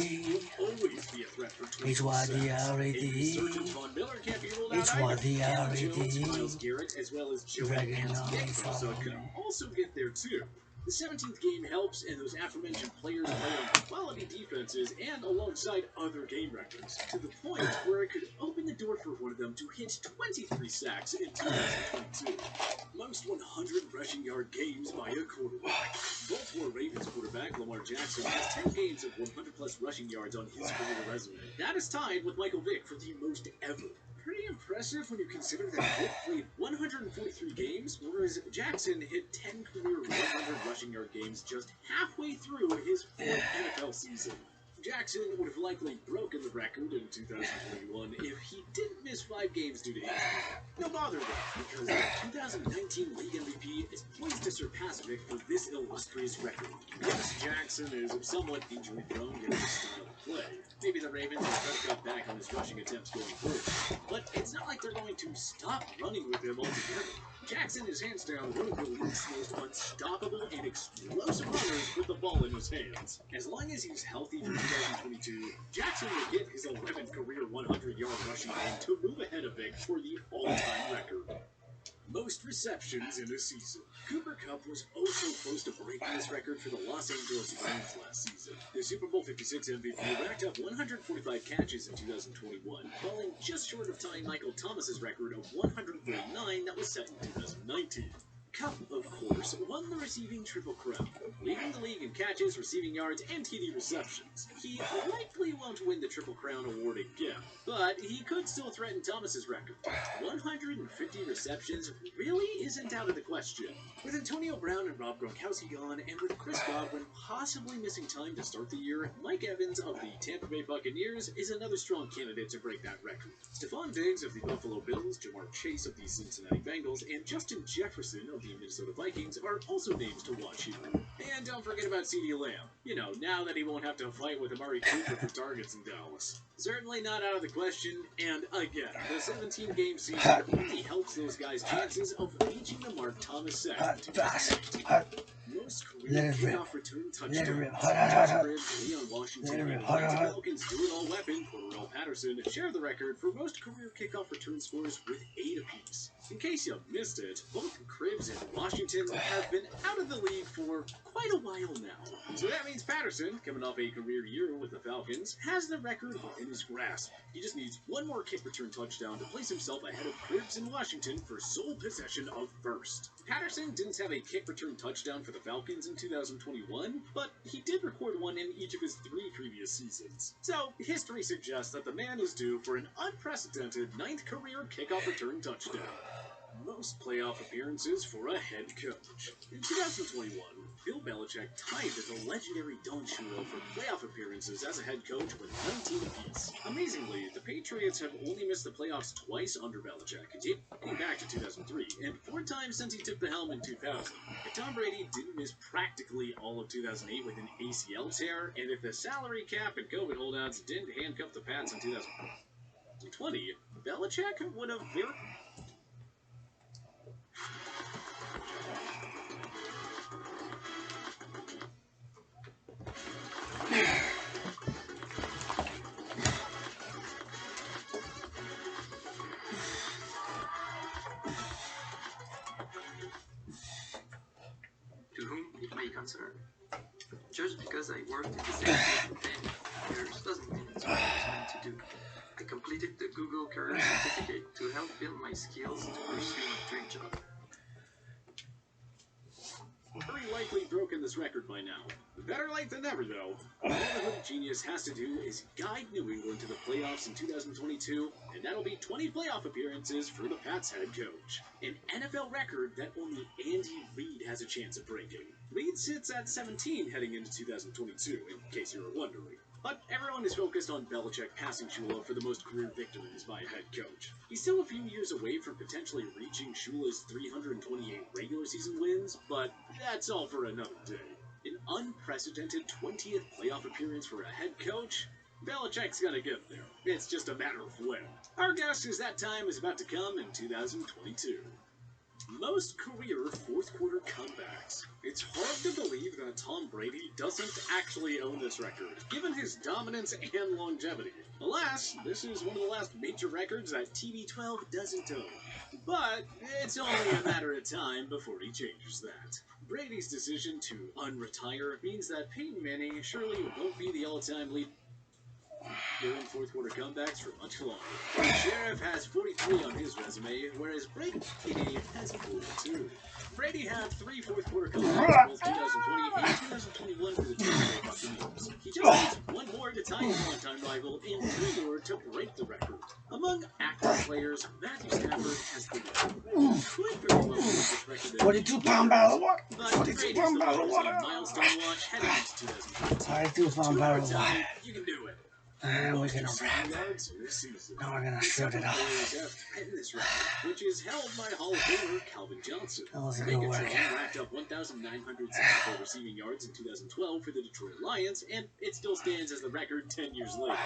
will always be a threat for 20 sacks. A resurgent Von Miller can't be ruled out either. Aaron Jones, Myles Garrett, as well as Joey Bosa could also get there too. The 17th game helps, and those aforementioned players play on quality defenses and alongside other game records, to the point where it could open the door for one of them to hit 23 sacks in 2022. Most 100 rushing yard games by a quarterback. Baltimore Ravens quarterback Lamar Jackson has 10 games of 100-plus rushing yards on his career resume. That is tied with Michael Vick for the most ever. Pretty impressive when you consider that Vick played 143 games, whereas Jackson hit 10 career 100 rushing yard games just halfway through his 4th NFL season. Jackson would have likely broken the record in 2021 if he didn't miss 5 games due to injury. No bother though, because the 2019 league MVP is poised to surpass Vick for this illustrious record. Yes, Jackson is somewhat injury-prone given his style of play. Maybe the Ravens will try to cut back on his rushing attempts going forward, but it's not like they're going to stop running with him altogether. Jackson is hands down one of the league's most unstoppable and explosive runners with the ball in his hands. As long as he's healthy for 2022, Jackson will get his 11th career 100-yard rushing game to move ahead of Vick for the all-time record. Most receptions in a season. Cooper Kupp was also close to breaking this record for the Los Angeles Rams last season. The Super Bowl 56 MVP racked up 145 catches in 2021, falling just short of tying Michael Thomas's record of 139 that was set in 2019. Kupp, of course, won the receiving Triple Crown, leading the league in catches, receiving yards, and TD receptions. He likely won't win the Triple Crown award again, but he could still threaten Thomas's record. 150 receptions really isn't out of the question. With Antonio Brown and Rob Gronkowski gone, and with Chris Godwin possibly missing time to start the year, Mike Evans of the Tampa Bay Buccaneers is another strong candidate to break that record. Stephon Diggs of the Buffalo Bills, Jamar Chase of the Cincinnati Bengals, and Justin Jefferson of the Minnesota Vikings are also names to watch here. And don't forget about CeeDee Lamb. You know, now that he won't have to fight with Amari Cooper for targets in Dallas. Certainly not out of the question, and again, the 17-game season only helps those guys' chances of reaching the mark Thomas set. Most career kickoff return touchdowns. Josh Cribbs, Leon Washington, and the Falcons' do-it-all weapon, Cordarrelle Patterson, share the record for most career kickoff return scores with 8 apiece. In case you missed it, both Cribbs and Washington have been out of the league for quite a while now. So that means Patterson, coming off a career year with the Falcons, has the record within his grasp. He just needs one more kick return touchdown to place himself ahead of Cribbs and Washington for sole possession of first. Patterson didn't have a kick return touchdown for the Falcons in 2021, but he did record one in each of his 3 previous seasons. So history suggests that the man is due for an unprecedented 9th career kickoff return touchdown. Most playoff appearances for a head coach. In 2021, Bill Belichick tied the legendary Don Shula for playoff appearances as a head coach with 19 apiece. Amazingly, the Patriots have only missed the playoffs twice under Belichick, dating back to 2003, and 4 times since he took the helm in 2000. If Tom Brady didn't miss practically all of 2008 with an ACL tear, and if the salary cap and COVID holdouts didn't handcuff the Pats in 2020, Belichick would have very... To whom it may concern. Just because I worked in the same field for 10 years doesn't mean it's what I was meant to do. I completed the Google Career Certificate to help build my skills to pursue my dream job. Very likely broken this record by now. Better late than never, though. All the hooded genius has to do is guide New England to the playoffs in 2022, and that'll be 20 playoff appearances for the Pats head coach. An NFL record that only Andy Reid has a chance of breaking. Reid sits at 17 heading into 2022, in case you were wondering. But everyone is focused on Belichick passing Shula for the most career victories by a head coach. He's still a few years away from potentially reaching Shula's 328 regular season wins, but that's all for another day. An unprecedented 20th playoff appearance for a head coach? Belichick's gonna get there. It's just a matter of when. Our guess is that time is about to come in 2022. Most career fourth quarter comebacks. It's hard to believe that Tom Brady doesn't actually own this record, given his dominance and longevity. Alas, this is one of the last major records that TB12 doesn't own. But it's only a matter of time before he changes that. Brady's decision to unretire means that Peyton Manning surely won't be the all-time leader in fourth quarter comebacks for much longer. Sheriff has 43 on his resume, whereas Brady has 42. Brady had 3 fourth quarter comebacks both 2020 and 2021 for the Tampa Bay Buccaneers. He just needs 1 more to tie his longtime rival and 2 more to break the record. Among active players, Matthew Stafford has the could very well break this record. 42-pound barrel of water. 42-pound barrel of water. Milestone watch heading into 2022. 42-pound barrel of water. You can do it. And we're gonna wrap. Now we're gonna shut it off. This record, which is held by Hall of Famer Calvin Johnson. That was a good work. Racked up 1,964 receiving yards in 2012 for the Detroit Lions, and it still stands as the record 10 years later.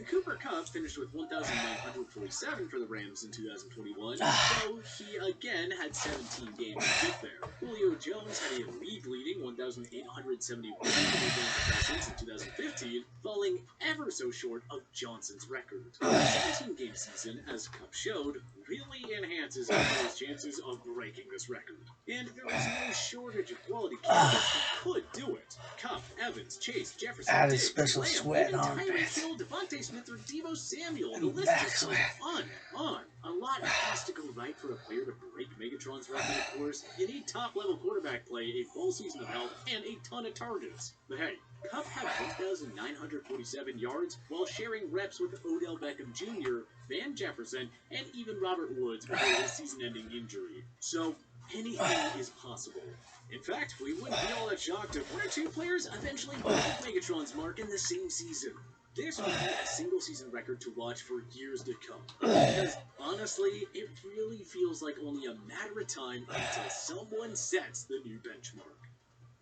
Cooper Kupp finished with 1,947 for the Rams in 2021, though he again had 17 games to get there. Julio Jones had a league-leading 1,871 possessions in 2015, falling ever so short of Johnson's record. The 17-game season, as Kupp showed, really enhances his chances of breaking this record. And there is no shortage of quality candidates who could do it. Kupp, Evans, Chase, Jefferson, Added Diggs, special Lamb, sweat even on Tyreek it. Hill, Devontae Smith, or Deebo Samuel. The list just goes on and on. A lot has to go right for a player to break Megatron's record, of course. You need top-level quarterback play, a full season of health, and a ton of targets. But hey, Kupp had 1,947 yards while sharing reps with Odell Beckham Jr., Van Jefferson, and even Robert Woods before his season-ending injury. So, anything is possible. In fact, we wouldn't be all that shocked if 1 or 2 players eventually break Megatron's mark in the same season. This would be a single-season record to watch for years to come. Because, honestly, it really feels like only a matter of time until someone sets the new benchmark.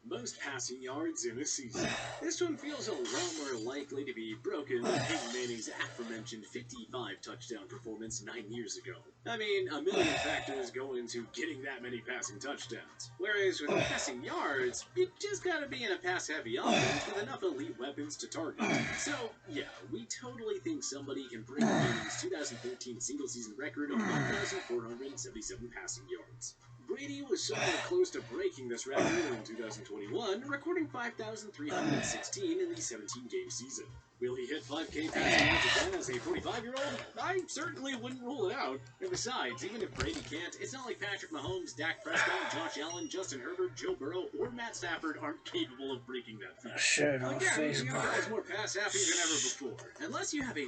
Most passing yards in a season. This one feels a lot more likely to be broken than Peyton Manning's aforementioned 55 touchdown performance 9 years ago. I mean, a million factors go into getting that many passing touchdowns. Whereas with passing yards, you just gotta be in a pass-heavy offense with enough elite weapons to target. So, yeah, we totally think somebody can break Manning's 2013 single-season record of 1,477 passing yards. Brady was somewhat close to breaking this record in 2021, recording 5,316 in the 17-game season. Will he hit 5K passing yards again as a 45-year-old? I certainly wouldn't rule it out. And besides, even if Brady can't, it's not like Patrick Mahomes, Dak Prescott, Josh Allen, Justin Herbert, Joe Burrow, or Matt Stafford aren't capable of breaking that feat. Share it on Again, Facebook. you guys more pass happy than ever before. Unless you have a